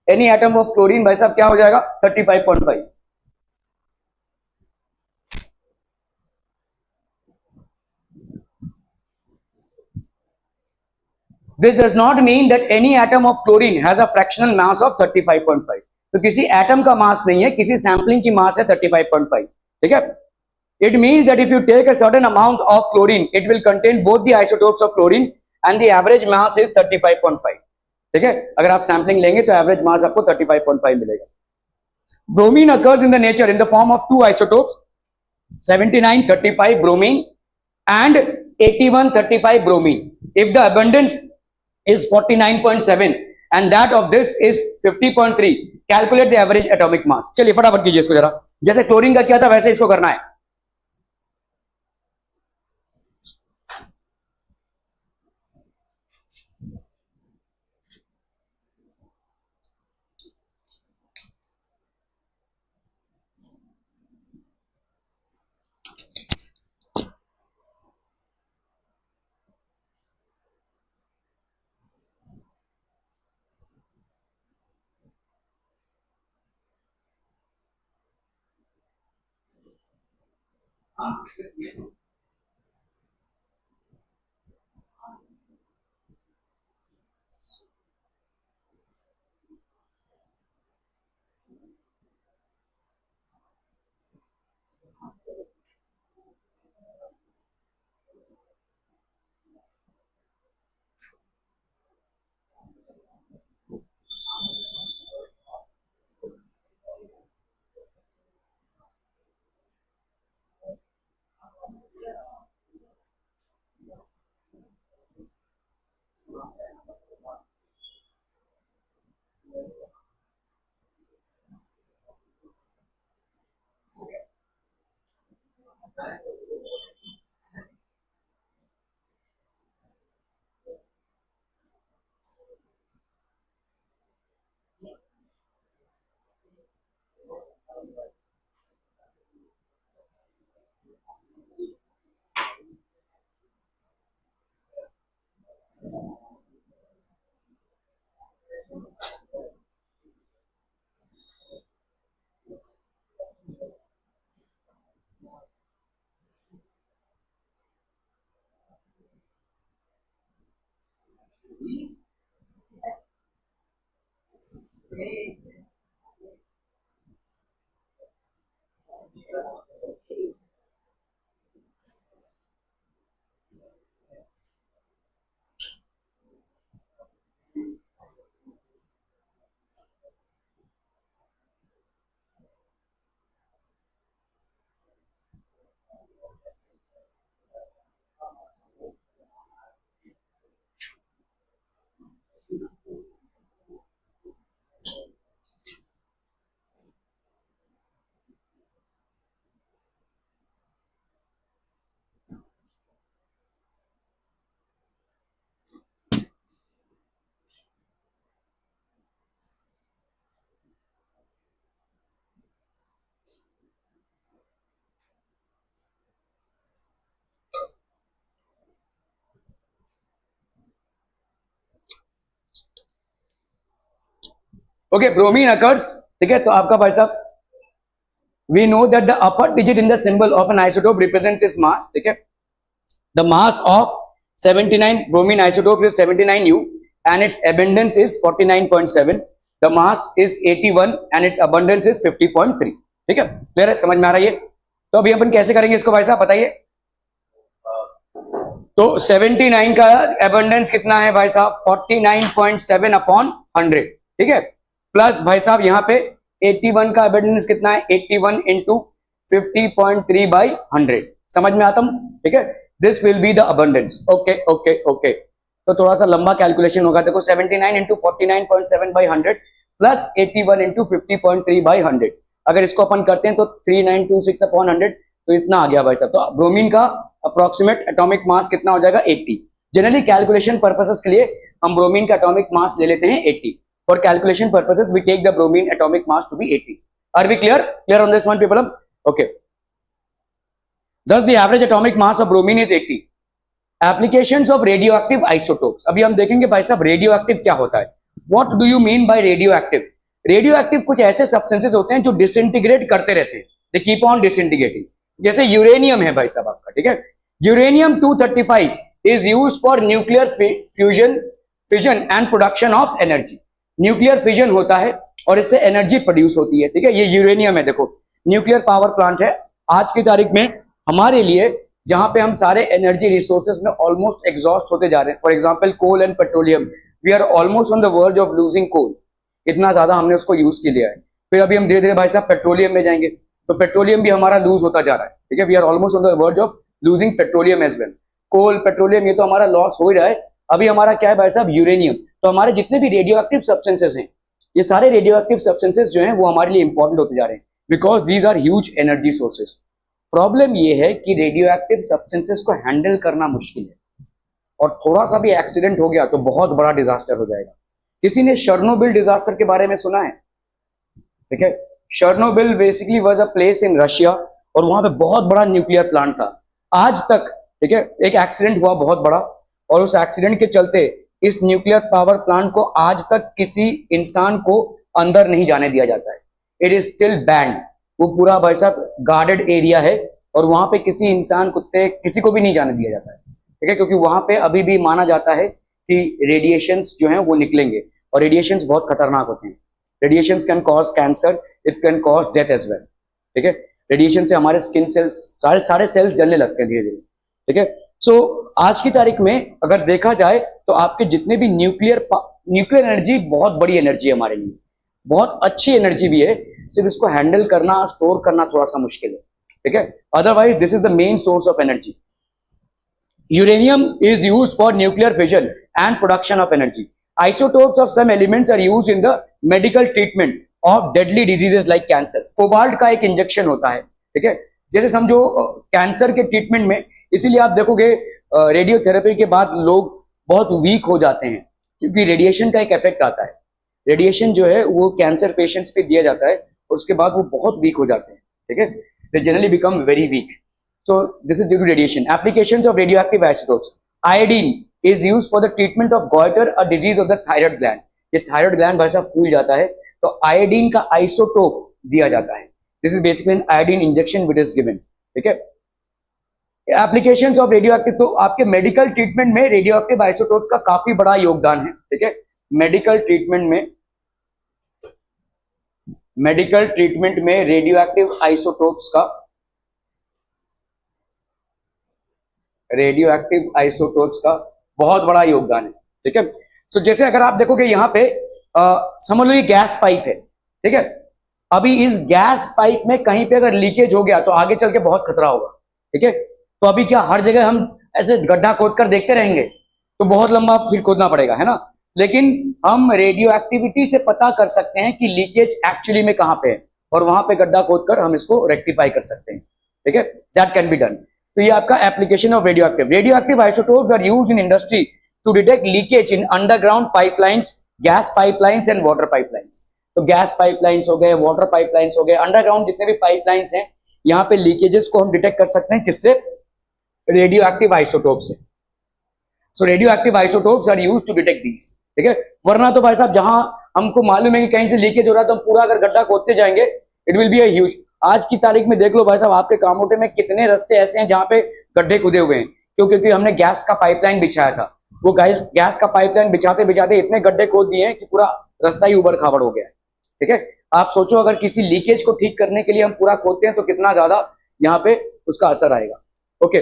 Any atom of chlorine भाई साहब क्या हो जाएगा? 35.5। This does not mean that any atom of chlorine has a fractional mass of 35.5। तो किसी एटम का मास नहीं है, किसी सैंपलिंग की मास है 35.5। ठीक है, it means that if you take a certain amount of chlorine it will contain both the isotopes of chlorine and the average mass is 35.5। ठीक है, अगर आप सैंपलिंग लेंगे तो एवरेज मास आपको 35.5 मिलेगा। Bromine occurs in the nature in the form of two isotopes 7935 bromine and 8135 bromine. If the abundance is 49.7 and that of this is 50.3, calculate the average atomic mass। चलिए फटाफट कीजिए इसको जरा, जैसे क्लोरीन का किया था वैसे इसको करना है। ओके, ब्रोमीन अकर्स, ठीक है, तो आपका भाई साहब we know that the upper digit in the symbol of an isotope represents its mass, ठीक है, the mass of 79 bromine isotopes is 79U and its abundance is 49.7. The mass is 81 and its abundance is 50.3. ठीक है, clear है, समझ में आ रहा है ये? तो अभी अपन कैसे करेंगे इसको भाई साहब बताइए। तो 79 का abundance कितना है भाई साहब 49.7 अपॉन 100, ठीक है, प्लस भाई साहब यहाँ पे 81 का abundance कितना है 81 इंटू 50.3 बाई 100, समझ में आता हूं, ठीक है, this will be the abundance. Okay okay okay, तो थोड़ा सा लंबा कैलकुलेशन होगा, देखो 79 into 49.7 by 100 plus 81 into 50.3 by 100, अगर इसको अपन करते हैं तो 3926 अपॉन 100, तो इतना आ गया भाई साहब। तो ब्रोमीन का अप्रोक्सीमेट एटॉमिक मास कितना हो जाएगा 80। जनरली कैलकुलेशन पर्पसेस के लिए हम ब्रोमीन का एटॉमिक मास ले लेते हैं 80, for calculation purposes we take the bromine atomic mass to be 80। Are we clear on this one people? Okay, thus the average atomic mass of bromine is 80. Applications of radioactive isotopes, अभी हम देखेंगे भाई साहब radioactive क्या होता है। What do you mean by radioactive? Radioactive कुछ ऐसे सब्सटेंसेस होते हैं जो डिसइंटीग्रेट करते रहते हैं, they keep on disintegrating, जैसे यूरेनियम है भाई साहब आपका, ठीक है, uranium 235 is used for nuclear fission and production of energy. Nuclear fission होता है और इससे एनर्जी प्रोड्यूस होती है, ठीक है, ये यूरेनियम है, देखो न्यूक्लियर पावर प्लांट है आज की तारीख में हमारे लिए, जहां पे हम सारे एनर्जी रिसोर्सेज में ऑलमोस्ट एग्जॉस्ट होते जा रहे हैं। For example coal and petroleum, we are almost on the verge of losing coal, इतना ज्यादा हमने उसको यूज कर लिया है। फिर अभी हम धीरे धीरे भाई साहब पेट्रोलियम में जाएंगे, तो पेट्रोलियम भी हमारा लूज होता जा रहा है, ठीक है, we are almost on the verge of losing petroleum as well. Coal petroleum ये तो हमारा लॉस हो ही रहा है, अभी हमारा क्या है भाई साहब यूरेनियम। तो हमारे जितने भी रेडियो एक्टिव सब्सटेंसेस हैं, ये सारे रेडियो एक्टिव सब्सटेंसेस जो हैं वो हमारे लिए इंपॉर्टेंट होते जा रहे हैं, because these are huge energy sources. Problem ये है कि रेडियोएक्टिव सब्सटेंसेस को हैंडल करना मुश्किल है, और थोड़ा सा भी एक्सीडेंट हो गया तो बहुत बड़ा डिजास्टर हो जाएगा। किसी ने शर्नोबिल डिजास्टर के बारे में सुना है? ठीक है, Chernobyl basically was a place in Russia, और वहां पे बहुत बड़ा न्यूक्लियर प्लांट था आज तक, ठीक है, एक एक्सीडेंट हुआ बहुत बड़ा, और उस एक्सीडेंट के चलते इस न्यूक्लियर पावर प्लांट को आज तक किसी इंसान को अंदर नहीं जाने दिया जाता है। इट इज स्टिल बैंड, वो पूरा भाई साहब गार्डेड एरिया है, और वहां पे किसी इंसान कुत्ते किसी को भी नहीं जाने दिया जाता है, ठीक है, क्योंकि वहां पे अभी भी माना जाता है कि रेडिएशंस जो हैं वो निकलेंगे, और रेडिएशंस बहुत खतरनाक होते हैं। Radiations can cause cancer, it can cause death as well, ठीक है, रेडिएशन से हमारे स्किन सेल्स सारे सेल्स जलने लगते हैं धीरे धीरे, ठीक है। सो आज की तारीख में अगर देखा जाए तो आपके जितने भी न्यूक्लियर एनर्जी बहुत बड़ी एनर्जी है हमारे लिए, बहुत अच्छी एनर्जी भी है, सिर्फ इसको हैंडल करना, स्टोर करना थोड़ा सा मुश्किल है, ठीक है। Otherwise this is the main source of energy. Uranium is used for nuclear fission and production of energy. Isotopes of some elements are used in the medical treatment of deadly diseases like cancer. Cobalt का एक injection होता है, ठीक है, जैसे समझो cancer के treatment में, इसीलिए आप देखोगे रेडियोथेरेपी के बाद लोग बहुत वीक हो जाते हैं, क्योंकि रेडिएशन का एक इफेक्ट आता है। रेडिएशन जो है वो कैंसर पेशेंट्स पे दिया जाता है, उसके बाद वो बहुत वीक हो जाते हैं, ठीक है, they generally become very weak. So this is due to radiation. Applications of radioactive isotopes. Iodine is used for the treatment of goitre, a disease of the thyroid gland. ये थायराइड ग्लैंड भाई साहब फूल जाता है, तो iodine का isotope दिया जाता है। This is basically an iodine injection which is given, ठीक है। एप्लीकेशंस ऑफ रेडियोएक्टिव, तो आपके मेडिकल ट्रीटमेंट में रेडियोएक्टिव आइसोटोप्स का काफी बड़ा योगदान है, ठीक है। मेडिकल ट्रीटमेंट में रेडियोएक्टिव आइसोटोप्स का बहुत बड़ा योगदान है, ठीक है। तो जैसे अगर आप देखोगे यहाँ पे समझ लो ये गैस पाइप है, ठीक है, अभी इस गैस पाइप में कहीं पे अगर लीकेज हो गया तो आगे चल के बहुत खतरा होगा, ठीक है। तो अभी क्या हर जगह हम ऐसे गड्ढा खोद कर देखते रहेंगे? तो बहुत लंबा फिर खोदना पड़ेगा, है ना। लेकिन हम रेडियो एक्टिविटी से पता कर सकते हैं कि लीकेज एक्चुअली में कहां पे है, और वहां पे गड्ढा खोद कर हम इसको रेक्टिफाई कर सकते हैं, ठीक है, दैट कैन बी डन। तो ये आपका application of radioactive isotopes are used in industry to detect leakage in underground pipelines, gas pipelines and water pipelines. तो गैस पाइपलाइंस हो गए, वाटर पाइपलाइंस हो गए, अंडरग्राउंड जितने भी पाइपलाइंस हैं, यहाँ पे लीकेजेस को हम डिटेक्ट कर सकते हैं किससे? रेडियोएक्टिव आइसोटोप से। So radioactive isotopes are used to detect these, ठीक है। वरना तो भाई साहब जहां हमको मालूम है कि कहीं से लीकेज हो रहा है, तो हम पूरा अगर गड्ढा खोदते जाएंगे it will be a huge. आज की तारीख में देख लो भाई साहब, आपके कामोटे में कितने रास्ते ऐसे हैं जहां पे गड्ढे खुदे हुए हैं, क्योंकि हमने गैस का पाइपलाइन बिछाया था। वो गैस का पाइपलाइन बिछाते बिछाते इतने गड्ढे खोद दिए हैं कि पूरा रास्ता ही उबड़ खाबड़ हो गया है। ठीक है, आप सोचो अगर किसी लीकेज को ठीक करने के लिए हम पूरा खोदते हैं तो कितना ज्यादा यहाँ पे उसका असर आएगा। Okay,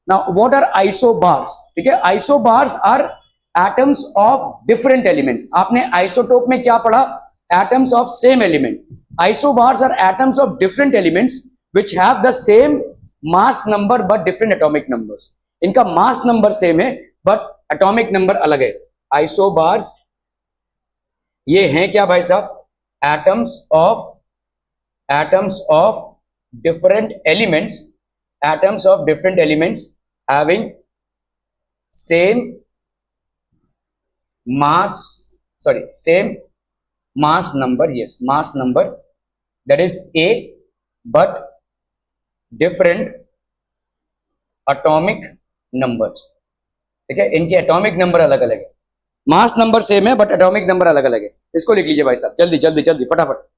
now what are isobars? ठीक है, isobars are atoms of different elements. आपने आइसोटोप में क्या पढ़ा? Atoms of same element. Isobars are atoms of different elements which have the same mass number but different atomic numbers. इनका mass number same है but atomic number अलग है। Isobars ये हैं क्या भाई साहब? Atoms of different elements, atoms of different elements having same mass number, yes, mass number, that is A, but different atomic numbers। ठीक है, इनके एटॉमिक नंबर अलग अलग है, मास नंबर सेम है बट एटॉमिक नंबर अलग अलग है। इसको लिख लीजिए भाई साहब, जल्दी जल्दी जल्दी फटाफट।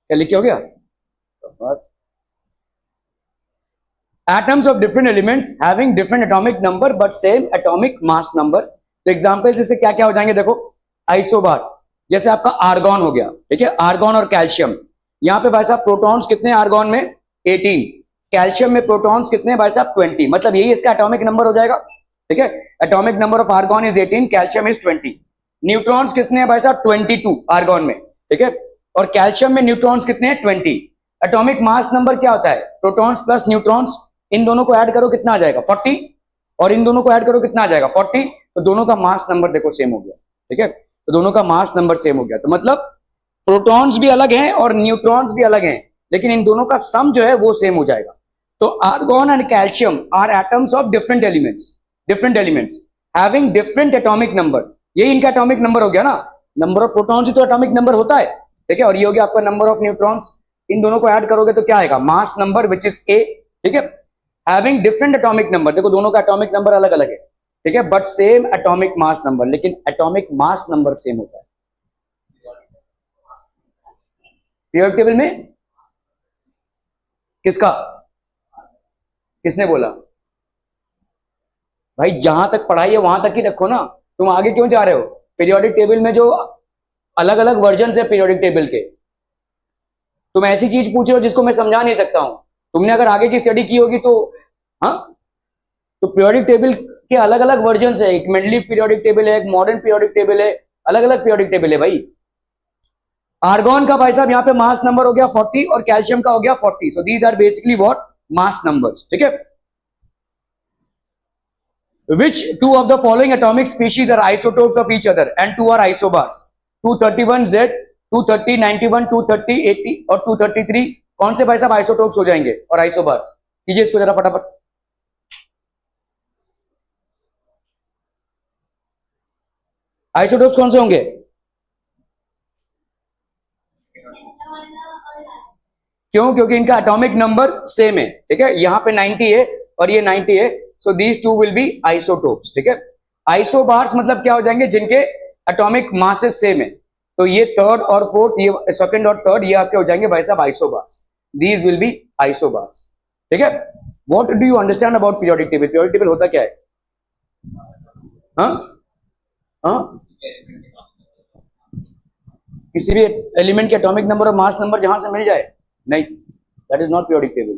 क्या लिख के हो गया? बस, atoms of different elements having different atomic number but same atomic mass number. तो एग्जांपल्स इससे क्या क्या हो जाएंगे? देखो, आइसोबार जैसे आपका आर्गॉन हो गया। ठीक है, आर्गॉन और कैल्शियम, यहाँ पे भाई साहब प्रोटॉन्स कितने आर्गॉन में? 18। कैल्शियम में प्रोटॉन्स कितने भाई साहब? 20। मतलब यही इसका एटॉमिक नंबर हो जाएगा। ठीक है, atomic number of argon is 18, calcium is 20। Neutrons कितने हैं भाई साहब? 22 आर्गॉन में। ठीक है, और कैल्शियम में न्यूट्रॉन्स कितने हैं? 20। एटॉमिक मास नंबर क्या होता है? प्रोटॉन्स प्लस न्यूट्रॉन्स, इन दोनों को ऐड करो कितना आ जाएगा? 40, और इन दोनों को ऐड करो कितना आ जाएगा? 40। तो दोनों का मास नंबर देखो सेम हो गया। ठीक है, तो दोनों का मास नंबर सेम हो गया, तो मतलब प्रोटॉन्स भी अलग हैं और न्यूट्रॉन्स भी अलग हैं, लेकिन इन दोनों का सम जो है वो सेम हो जाएगा। तो argon and calcium are atoms of different elements having different atomic number. ये इनका एटॉमिक नंबर हो गया ना, नंबर ऑफ प्रोटॉन्स ही तो एटॉमिक नंबर होता है। ठीक है, और ये हो गया आपका नंबर ऑफ न्यूट्रॉन्स। इन दोनों को ऐड करोगे तो क्या आएगा? Mass number which is a. ठीक है, हैविंग डिफरेंट एटॉमिक नंबर, देखो दोनों का एटॉमिक नंबर अलग अलग है। ठीक है, but same atomic mass number, लेकिन एटॉमिक मास नंबर सेम होता है। पीरियोडिक टेबल में किसका? किसने बोला? भाई जहां तक पढ़ाई है वहां तक ही रखो ना, तुम आगे क्यों जा रहे हो? पीरियोडिक टेबल में जो अलग अलग वर्जन है पीरियोडिक टेबल के, तुम ऐसी चीज पूछ रहे हो जिसको मैं समझा नहीं सकता हूं। तुमने अगर आगे की स्टडी की होगी तो हाँ, तो पीरियोडिक टेबल के अलग अलग वर्जन है। एक मेंडलीव पीरियोडिक टेबल है, एक मॉडर्न पीरियोडिक टेबल है, अलग अलग पीरियोडिक टेबल है भाई। आर्गॉन का भाई साहब यहाँ पे मास नंबर हो गया 40 और कैल्शियम का हो गया 40। So these are basically what? Mass numbers. ठीक है, which two of the following atomic species are isotopes of each other and two are isobars? 231Z, 230, 91, 230, 80 और 233 कौन से भाई साहब आइसोटोप्स हो जाएंगे और आइसोबार्स? कीजिए इसको जरा फटाफट। आइसोटोप्स कौन से होंगे? क्यों? क्योंकि इनका एटॉमिक नंबर सेम है। ठीक है, यहाँ पे 90 है और ये 90 है, so these two will be isotopes. ठीक है, आइसोबार्स मतलब क्या हो जाएंगे? जिनके एटॉमिक मासेस सेम है। तो ये थर्ड और फोर्थ, ये सेकंड और थर्ड, ये आपके हो जाएंगे भाई साहब isobars. These will B isobars. ठीक है, what do you understand about periodic table? Periodic table होता क्या है? हाँ हाँ, किसी भी एलिमेंट के एटॉमिक नंबर और मास नंबर जहां से मिल जाए? नहीं, that is not periodic table.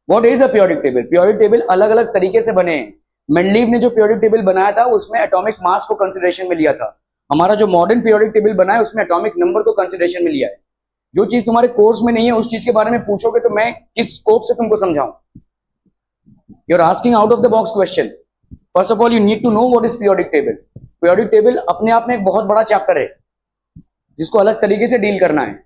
What is a periodic table? Periodic table अलग अलग तरीके से बने हैं। मेंडलीव ने जो पीरियोडिक टेबल बनाया था उसमें एटॉमिक मास को कंसीडरेशन में लिया था, हमारा जो मॉडर्न पीरियोडिक टेबल बना है उसमें एटॉमिक नंबर को कंसिडरेशन में लिया है। जो चीज तुम्हारे कोर्स में नहीं है उस चीज के बारे में पूछोगे तो मैं किस स्कोप से तुमको समझाऊं? You are asking out of the box question. First of all you need to know what is periodic table. Periodic table अपने आप में एक बहुत बड़ा चैप्टर है जिसको अलग तरीके से डील करना है।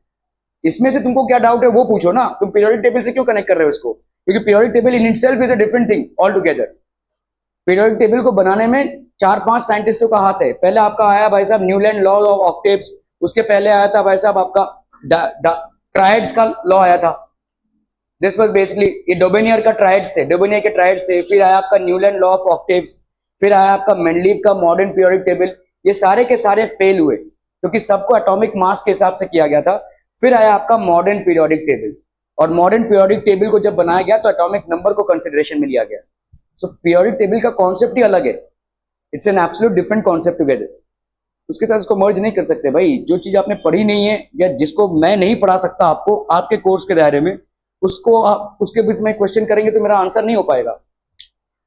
इसमें से तुमको क्या डाउट है वो पूछो ना, तुम पीरियोडिक टेबल से क्यों कनेक्ट कर रहे हो इसको? क्योंकि periodic table in itself is a different thing all together. Periodic table को बनाने में 4-5 साइंटिस्टों का हाथ है। पहले आपका आया भाई साहब न्यूलैंड लॉ ऑफ ऑक्टेव्स, उसके पहले आया था भाई साहब आपका ट्राइड्स का लॉ आया था। दिस वाज बेसिकली ये डोबेनियर का ट्राइड्स थे, डोबेनियर के ट्राइड्स थे। फिर आया आपका न्यूलैंड लॉ ऑफ ऑक्टेव्स, फिर आया आपका मेंडलीव का मॉडर्न पीरियोडिक टेबल। ये सारे के सारे फेल हुए क्योंकि सबको एटॉमिक मास के हिसाब से किया गया था। फिर आया आपका मॉडर्न पीरियोडिक टेबल, और मॉडर्न पीरियोडिक टेबल को जब बनाया गया तो एटॉमिक नंबर को कंसिडरेशन में लिया गया। सो पीरियोडिक टेबल का कॉन्सेप्ट ही अलग है, it's an absolute different concept together. उसके साथ इसको मर्ज नहीं कर सकते भाई। जो चीज आपने पढ़ी नहीं है या जिसको मैं नहीं पढ़ा सकता आपको आपके कोर्स के दायरे में, उसको आप उसके बीच में क्वेश्चन करेंगे तो मेरा आंसर नहीं हो पाएगा।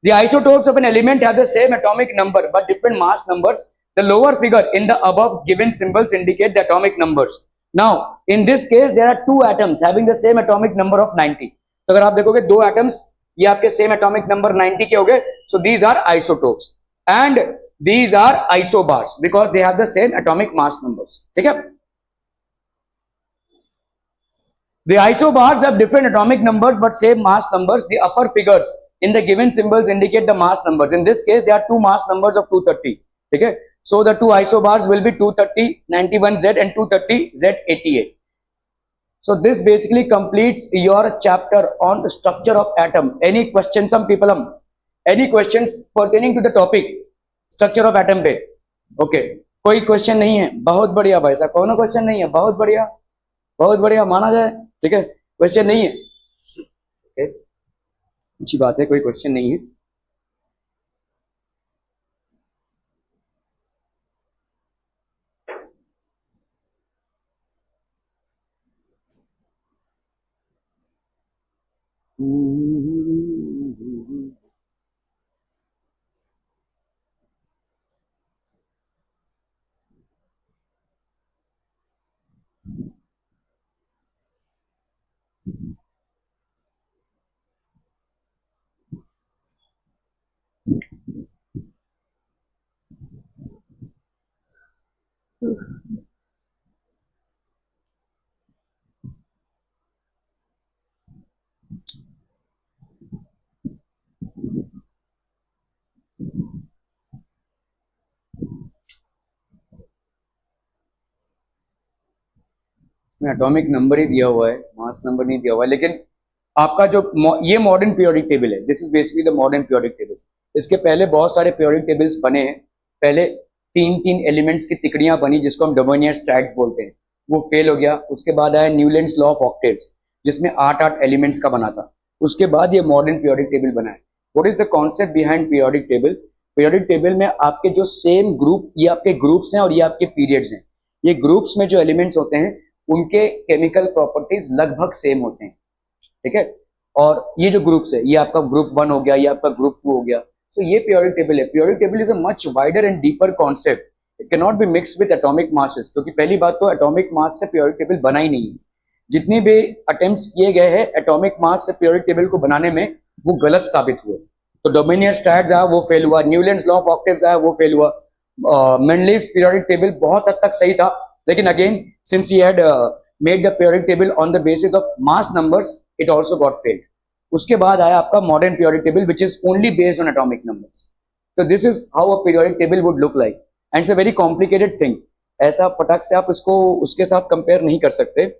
The isotopes of an element have the same atomic number but different mass numbers. The lower figure in the above given symbols indicate the atomic numbers. Now, in this case, there are two atoms having the same atomic number of 90. तो अगर आप देखोगे दो atoms ये आपके same atomic number 90 के हो गए, so these are isotopes and these are isobars because they have the same atomic mass numbers. ठीक है? The isobars have different atomic numbers but same mass numbers. The upper figures in the given symbols indicate the mass numbers. In this case, there are two mass numbers of 230. Okay, so the two isobars will be 230 91Z and 230 Z88. So this basically completes your chapter on the structure of atom. Any questions, some people? Any questions pertaining to the topic structure of atom पे? Okay, कोई question नहीं है, बहुत बढ़िया भाई साहब। कौन question नहीं है? बहुत बढ़िया, बहुत बढ़िया, माना जाए। ठीक है, क्वेश्चन नहीं है, okay? अच्छी बात है, कोई क्वेश्चन नहीं है। इसमें एटॉमिक नंबर ही दिया हुआ है, मास नंबर नहीं दिया हुआ है। लेकिन आपका जो ये मॉडर्न पीरियोडिक टेबल है, this is basically the modern periodic table. इसके पहले बहुत सारे पीरियोडिक टेबल्स बने हैं। पहले 3-3 एलिमेंट्स की तिकड़ियां बनी जिसको हम डोबेनियर स्ट्रैट्स बोलते हैं, वो फेल हो गया। उसके बाद आया न्यूलैंड्स लॉ ऑफ ऑक्टेव्स जिसमें 8-8 एलिमेंट्स का बना था। उसके बाद ये मॉडर्न पीरियोडिक टेबल बना है। What is the concept behind periodic table? Periodic table में आपके जो सेम ग्रुप, ये आपके ग्रुप्स हैं और ये आपके पीरियड्स हैं। ये ग्रुप्स में जो एलिमेंट्स होते हैं उनके केमिकल प्रॉपर्टीज लगभग सेम होते हैं। ठीक है, और ये जो ग्रुप्स है, ये आपका ग्रुप 1 हो गया, ये आपका ग्रुप 2 हो गया। सो ये पीरियोडिक टेबल है। Periodic table is a much wider and deeper concept. It can not be mixed with atomic masses, क्योंकि पहली बात तो एटॉमिक मास से पीरियोडिक टेबल बना ही नहीं है। जितने भी अटेम्प्ट्स किए गए हैं एटॉमिक मास से पीरियोडिक टेबल को बनाने में, वो गलत साबित हुए। तो डोबेनियर स्ट्रैट्स आया, वो फेल हुआ। न्यूलैंड्स लॉ ऑफ ऑक्टेव्स आया, वो फेल हुआ। मेंडलीव्स पीरियोडिक टेबल बहुत हद तक सही था, लेकिन again since he had made the periodic table on the basis of mass numbers, it also got failed. उसके बाद आया आपका modern periodic table which is only based on atomic numbers. So this is how a periodic table would look like, and it's a very complicated thing. ऐसा पटक से आप इसको उसके साथ कंपेयर नहीं कर सकते।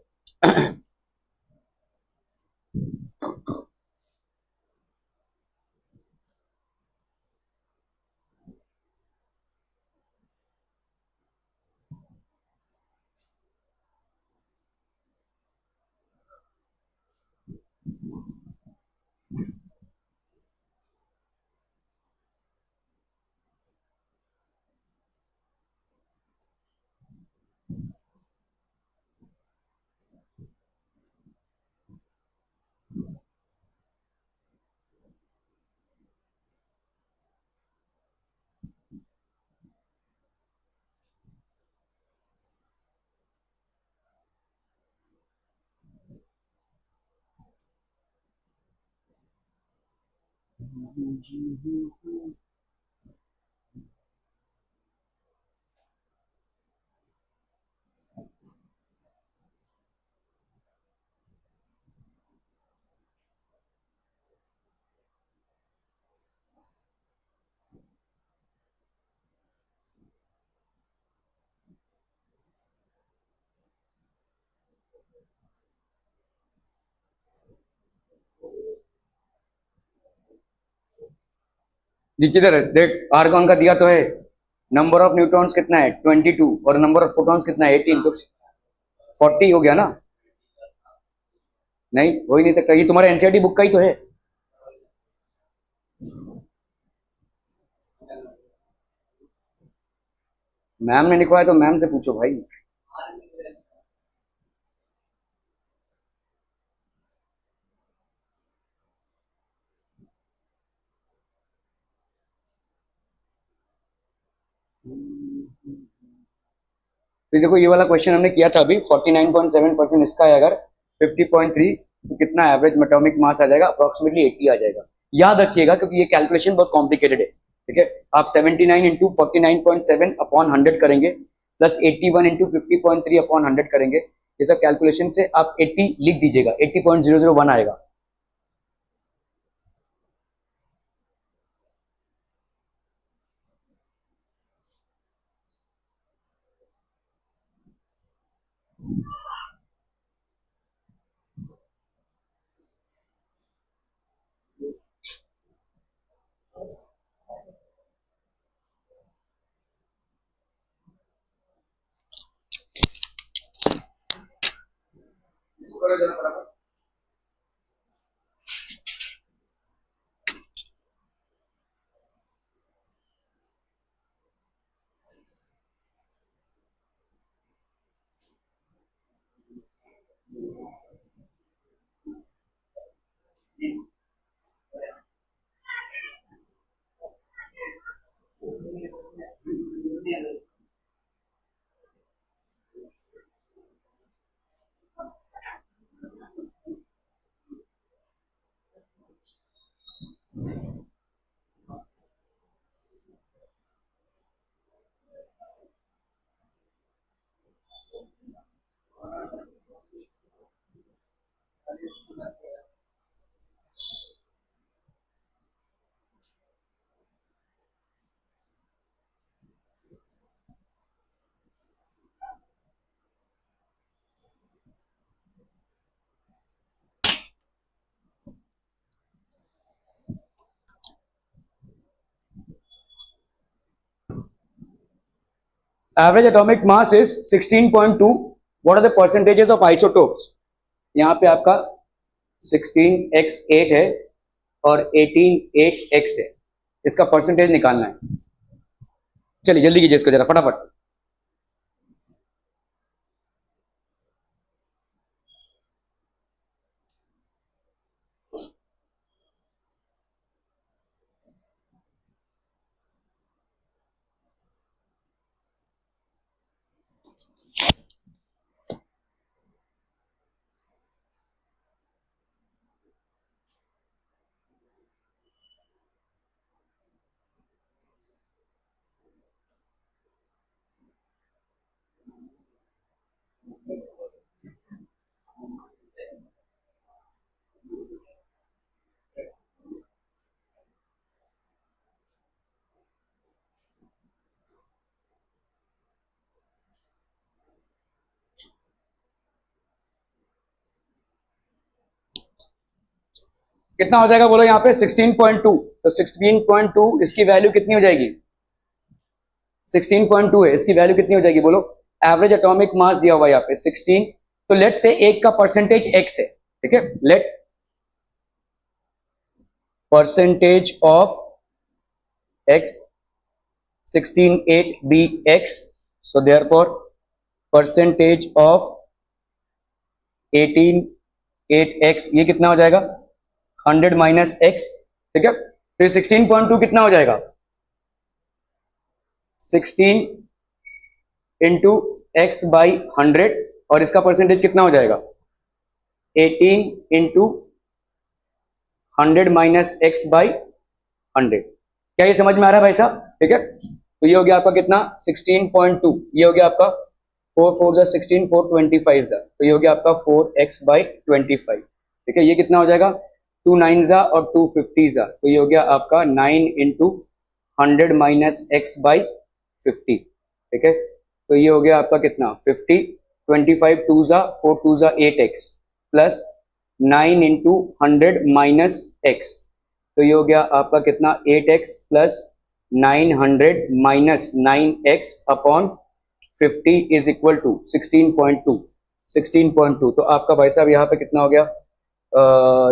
किधर है देख, आर्गॉन का दिया तो है, नंबर ऑफ न्यूट्रॉन्स कितना है 22 और नंबर ऑफ प्रोटॉन्स कितना है 18, तो 40 हो गया ना। नहीं हो ही नहीं सकता, ये तुम्हारे एनसीईआरटी बुक का ही तो है। मैम ने लिखवाया तो मैम से पूछो भाई। तो देखो ये वाला क्वेश्चन हमने किया था अभी, 49.7% इसका है, अगर 50.3 तो कितना एवरेज एटॉमिक मास आ जाएगा, अप्रोक्सीमेटली 80 आ जाएगा। याद रखिएगा क्योंकि ये कैलकुलेशन बहुत कॉम्प्लिकेटेड है, ठीक है। आप 79 इंटू 49.7 अपॉन 100 करेंगे, प्लस 81 इंटू 50.3 अपॉन 100 करेंगे, ये सब कैलकुलेशन से आप 80 लिख दीजिएगा, 80.001 आएगा। Average atomic mass is 16.2। What are the percentages of isotopes? यहाँ पे आपका 16x8 है और 18 8x है, इसका परसेंटेज निकालना है। चलिए जल्दी कीजिए इसको जरा फटाफट। कितना हो जाएगा बोलो यहाँ पे 16.2, तो 16.2 इसकी वैल्यू कितनी हो जाएगी? 16.2 है, इसकी वैल्यू कितनी हो जाएगी बोलो? एवरेज एटॉमिक मास दिया हुआ है यहाँ पे 16, तो लेट से एक का परसेंटेज x है, ठीक है। Let percentage of x 16.8 be x, so therefore percentage of 18.8x ये कितना हो जाएगा? 100 माइनस x, ठीक है। तो 16.2 कितना हो जाएगा? 16 इंटू एक्स बाई 100, और इसका परसेंटेज कितना हो जाएगा? 18 इंटू 100 माइनस एक्स बाई 100। क्या ये समझ में आ रहा है भाई साहब? ठीक है, तो ये हो गया आपका कितना 16.2, ये हो गया आपका 4 4 जा 16, 4 25 जा, तो ये हो गया आपका 4x/25। ठीक है, ये कितना हो जाएगा 2 9 जा और 2 50 जा, तो ये हो गया आपका 9 इंटू 100 माइनस x/50। ठीक है, तो ये हो गया आपका कितना 50, 25 2 जा 4 2 जा 8x plus 9 into 100 minus x, तो ये हो गया आपका कितना 8x plus 900 minus 9x upon 50 is equal to 16.2। 16.2, तो आपका भाई साहब यहाँ पे कितना हो गया,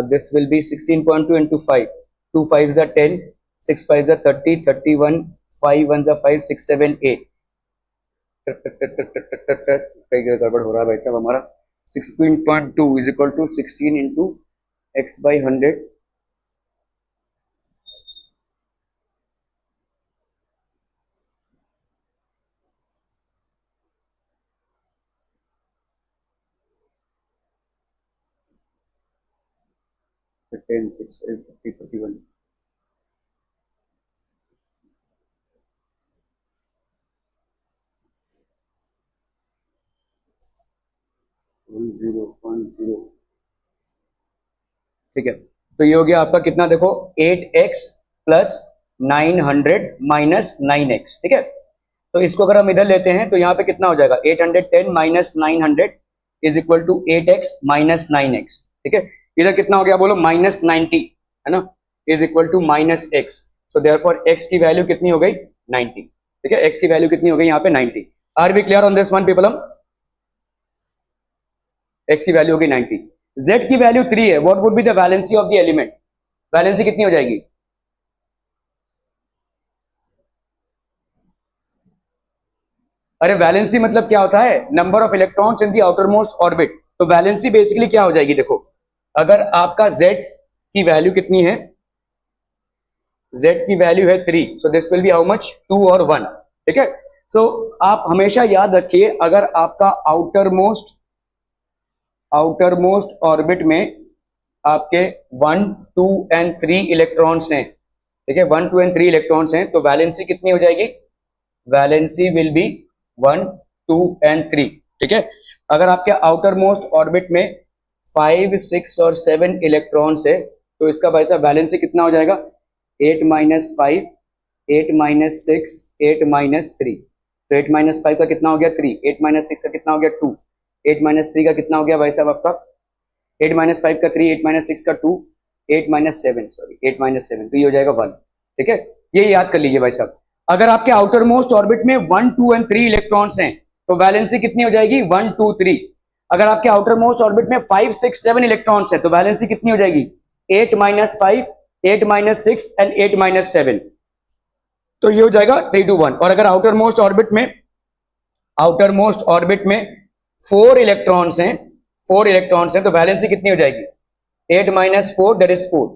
दिस विल बी 16.2 इंटू 5, 2 5 जा 10, 6 5 जा 30, 31, 5 1 जा 5, 6 7 8, कहीं गड़बड़ हो रहा है भाई साहब हमारा। 16.2 is equal to 16 into x/100, तो 10 6 5 50 41, जीरो पॉइंट जीरो। ठीक है, तो ये हो गया आपका कितना देखो 8x प्लस 900 माइनस 9x। ठीक है, तो इसको अगर हम इधर लेते हैं तो यहाँ पे कितना हो जाएगा 810 minus 900 is equal to 8x minus 9x। ठीक है, इधर कितना हो गया बोलो -90, है ना, is equal to minus x, so therefore x की वैल्यू कितनी हो गई 90। ठीक है, x की वैल्यू कितनी हो गई यहाँ पे 90। Are we clear on this one people? हम x की वैल्यू होगी 90, z की वैल्यू 3 है, what would be the valency of the element? Valency कितनी हो जाएगी? अरे वैलेंसी मतलब क्या होता है, number of electrons in the outer most orbit. तो वैलेंसी बेसिकली क्या हो जाएगी, देखो अगर आपका z की वैल्यू कितनी है, z की वैल्यू है 3, so this will B how much 2 और 1। ठीक है, सो आप हमेशा याद रखिए अगर आपका आउटर मोस्ट ऑर्बिट में आपके 1 2 एंड 3 इलेक्ट्रॉन्स हैं, ठीक है 1 2 एंड 3 इलेक्ट्रॉन्स हैं, तो वैलेंसी कितनी हो जाएगी, वैलेंसी विल बी 1 2 एंड 3। ठीक है, अगर आपके आउटर मोस्ट ऑर्बिट में 5 6 और 7 इलेक्ट्रॉन्स है, तो इसका भाई साहब वैलेंसी कितना हो जाएगा 8 माइनस 5, 8 माइनस 6, 8 माइनस 3, तो 8 माइनस 5 का कितना हो गया 3, 8 माइनस 6 का कितना हो गया 2, 8 माइनस 3 का कितना हो गया भाई साहब आपका 8 माइनस 5 का 3, 8 माइनस 6 का 2, 8 माइनस 7, सॉरी 8 माइनस 7, तो ये हो जाएगा 1। ठीक है, ये याद कर लीजिए भाई साहब, अगर आपके आउटर मोस्ट ऑर्बिट में 1 2 एंड 3 इलेक्ट्रॉन्स हैं तो वैलेंसी कितनी हो जाएगी 1 2 3। अगर आपके आउटर मोस्ट ऑर्बिट में 5 6 7 इलेक्ट्रॉन्स हैं तो वैलेंसी कितनी हो जाएगी 8 माइनस 5, 8 माइनस 6 एंड 8 माइनस 7, तो ये हो जाएगा 3 to 1। और अगर आउटर मोस्ट ऑर्बिट में 4 इलेक्ट्रॉन्स हैं, 4 इलेक्ट्रॉन्स हैं, तो वैलेंसी कितनी हो जाएगी 8 माइनस 4 दैट इज 4।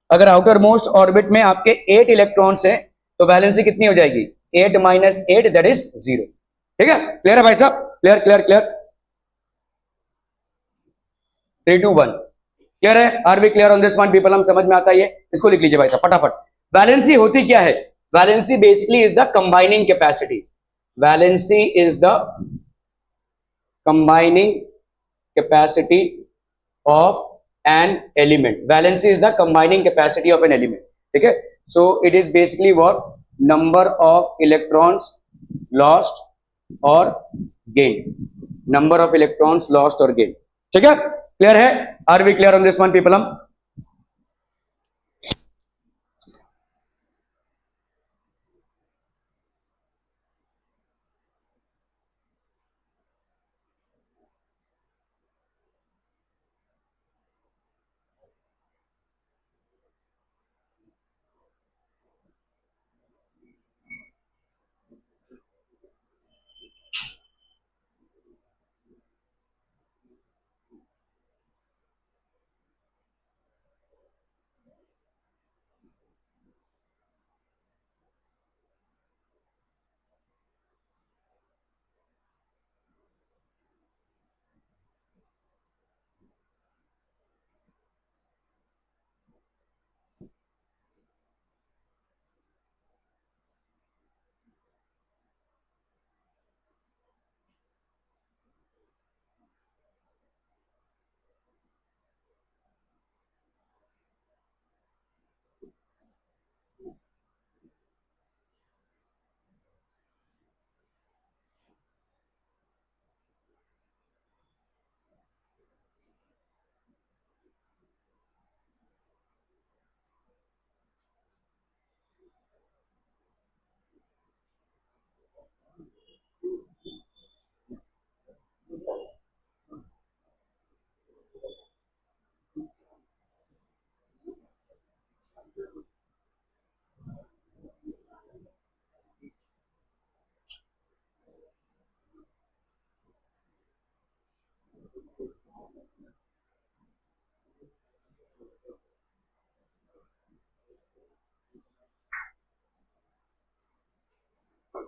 अगर आउटर मोस्ट ऑर्बिट में आपके 8 इलेक्ट्रॉन्स हैं तो वैलेंसी कितनी हो जाएगी 8 माइनस 8 दैट इज 0। ठीक है, क्लियर है भाई साहब? Clear clear clear, 3 to 1 clear है? Are we clear on this one people? हम समझ में आता है ये, इसको लिख लीजिए भाई साहब फटाफट। वैलेंसी होती क्या है, valency basically is the combining capacity, valency is the combining capacity of an element, valency is the combining capacity of an element. ठीक है, so it is basically what, number of electrons lost और gain, number of electrons lost और gain. ठीक है, clear है? Are we clear on this one people? हम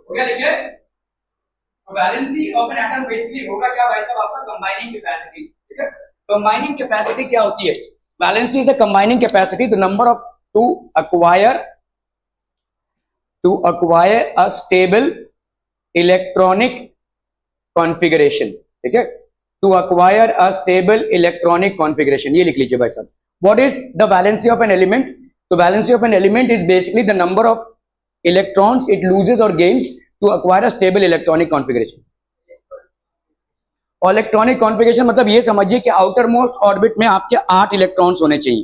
हो गया देखिए। तो valency of an atom basically होगा क्या भाई साहब, आपका कंबाइनिंग कैपेसिटी, ठीक है। कंबाइनिंग कैपेसिटी क्या होती है, valency is the combining capacity, the number of to acquire a stable electronic configuration, ठीक है, to acquire a stable electronic configuration, ये लिख लीजिए भाई साहब। What is the valency of an element? तो valency of an element is basically the number of electrons it loses or gains to acquire a stable electronic configuration. और electronic configuration मतलब ये समझिए कि आउटर मोस्ट ऑर्बिट में आपके 8 electrons होने चाहिए,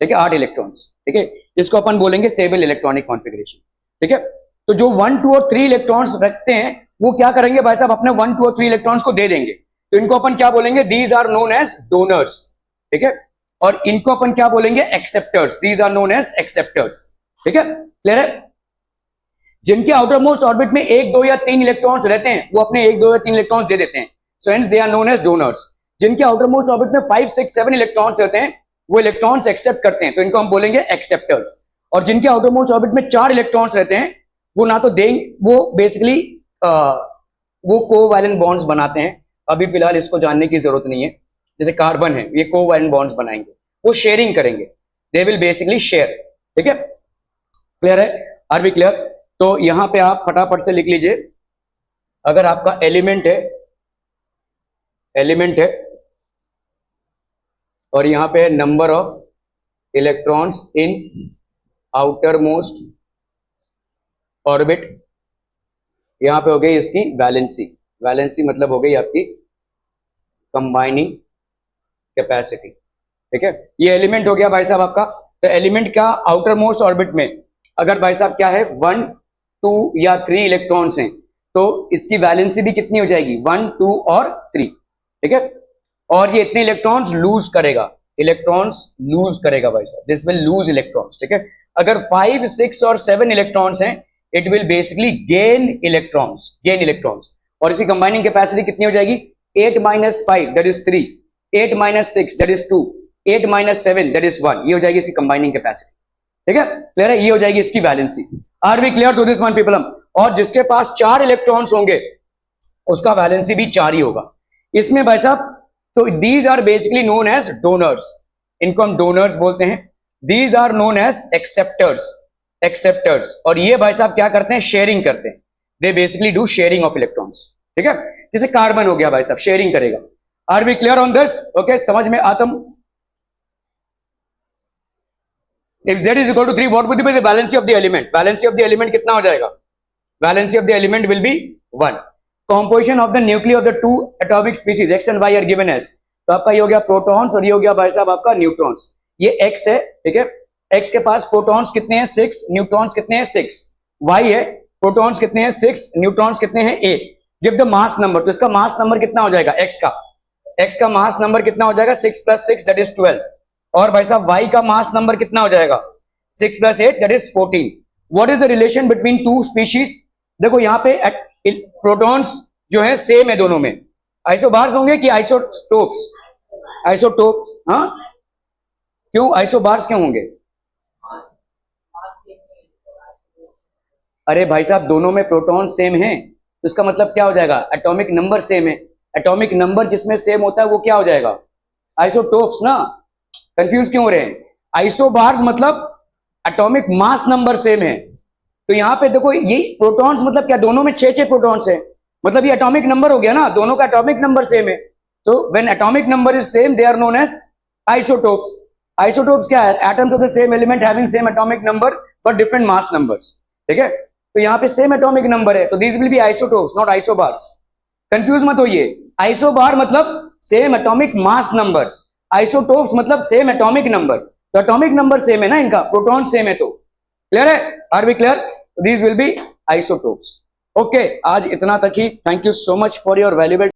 ठीक है, 8 इलेक्ट्रॉन्स, ठीक है, इसको अपन बोलेंगे स्टेबल इलेक्ट्रॉनिक कॉन्फ़िगरेशन, ठीक है। तो जो 1, 2 और 3 इलेक्ट्रॉन्स रखते हैं वो क्या करेंगे भाई साहब, अपने 1, 2 और 3 इलेक्ट्रॉन्स को दे देंगे, तो इनको अपन क्या बोलेंगे, these are known as donors, ठीक है, और इनको अपन क्या बोलेंगे, acceptors, these are known as acceptors, ठीक है, क्लियर है। जिनके आउटर मोस्ट ऑर्बिट में 1, 2 या 3 इलेक्ट्रॉन्स रहते हैं वो अपने 1, 2 या 3 इलेक्ट्रॉन्स दे देते हैं, so hence they are known as donors. जिनके आउटर मोस्ट ऑर्बिट में 5, 6, 7 इलेक्ट्रॉन्स रहते हैं वो इलेक्ट्रॉन्स एक्सेप्ट करते हैं, तो इनको हम बोलेंगे एक्सेप्टर्स। और जिनके आउटर मोस्ट ऑर्बिट में 4 इलेक्ट्रॉन्स रहते हैं वो ना तो देंगे, वो बेसिकली वो कोवैलेंट बॉन्ड्स बनाते हैं, अभी फिलहाल इसको जानने की जरूरत नहीं है, जैसे कार्बन है ये कोवैलेंट बॉन्ड्स बनाएंगे, वो शेयरिंग करेंगे, दे विल बेसिकली शेयर, ठीक है, क्लियर है, आर वी क्लियर। तो यहां पे आप फटाफट से लिख लीजिए, अगर आपका एलिमेंट है और यहां पे number of electrons in outer most orbit, यहां पे हो गई इसकी वैलेंसी मतलब हो गई आपकी कंबाइनिंग कैपेसिटी, ठीक है। ये एलिमेंट हो गया भाई साहब आपका। तो एलिमेंट का आउटर मोस्ट ऑर्बिट में अगर भाई साहब क्या है 1, 2 या 3 इलेक्ट्रॉन्स हैं तो इसकी वैलेंसी भी कितनी हो जाएगी, 1, 2 और 3, ठीक है। और ये इतने इलेक्ट्रॉन्स लूज करेगा भाई साहब, दिस विल लूज इलेक्ट्रॉन्स, ठीक है। अगर 5, 6 और 7 इलेक्ट्रॉन्स हैं it will basically gain electrons, और इसकी कंबाइनिंग कैपेसिटी कितनी हो जाएगी, 8 - 5 that is 3, 8 - 6 that is 2, 8 - 7 that is 1, ये हो जाएगी इसकी कंबाइनिंग कैपेसिटी, ठीक है, क्लियर है, ये हो जाएगी इसकी valency. Are we clear to this one people. और जिसके पास 4 इलेक्ट्रॉन्स होंगे उसका वैलेंसी भी 4 ही होगा। इसमें भाई साहब तो these are basically known as donors, इनको हम डोनर्स बोलते हैं, these are known as acceptors, और ये भाई साहब क्या करते हैं, शेयरिंग करते हैं, they basically do sharing of electrons, ठीक है। जैसे कार्बन हो गया भाई साहब, शेयरिंग करेगा। Are we clear on this, okay, समझ में आता हूं। If Z is equal to 3, what would be the valency of the element? Valency of the element कितना हो जाएगा? Valency of the element will be 1. Composition of the nuclei of the 2 atomic species X and Y are given as. तो आपका ये हो गया protons और ये हो गया भाई साहब आपका न्यूट्रॉन्स। ये X है, ठीक है, X के पास प्रोटॉन्स कितने हैं 6, न्यूट्रॉन्स कितने हैं 6, Y है, प्रोटॉन्स कितने हैं 6, न्यूट्रॉन्स कितने हैं 8। गिव द मास नंबर, तो इसका मास नंबर कितना हो जाएगा, X का मास नंबर कितना हो जाएगा, 6 + 6 दैट इज 12। और भाई साहब Y का मास नंबर कितना हो जाएगा, 6 + 8 that is 14। What is the relation between 2 species? देखो यहाँ पे प्रोटॉन्स जो है सेम है दोनों में, आइसोबार्स होंगे कि आइसोटोप्स? हाँ, क्यों आइसोबार्स क्यों होंगे? अरे भाई साहब दोनों में प्रोटॉन सेम है तो इसका मतलब क्या हो जाएगा, एटॉमिक नंबर सेम है। एटॉमिक नंबर जिसमें सेम होता है वो क्या हो जाएगा, आइसोटोप्स ना। कंफ्यूज क्यों हो रहे हैं? आइसोबार्स मतलब एटॉमिक मास नंबर सेम है, तो यहां पे देखो ये प्रोटॉन्स मतलब क्या, दोनों में 6 प्रोटॉन्स है, मतलब ये एटॉमिक नंबर हो गया ना, दोनों का एटॉमिक नंबर सेम है। तो when atomic number is same they are known as isotopes. Isotopes क्या है, atoms of the same element having same atomic number but different mass numbers, ठीक है। तो यहाँ पे सेम एटॉमिक नंबर है तो these will be isotopes not isobars. Confuse मत होइए, आइसोबार मतलब same atomic mass number, isotopes मतलब सेम एटॉमिक नंबर, तो एटॉमिक नंबर सेम है ना इनका, प्रोटॉन सेम है, तो क्लियर है, are we clear? These will be isotopes. Okay, आज इतना तक ही। Thank you so much for your valuable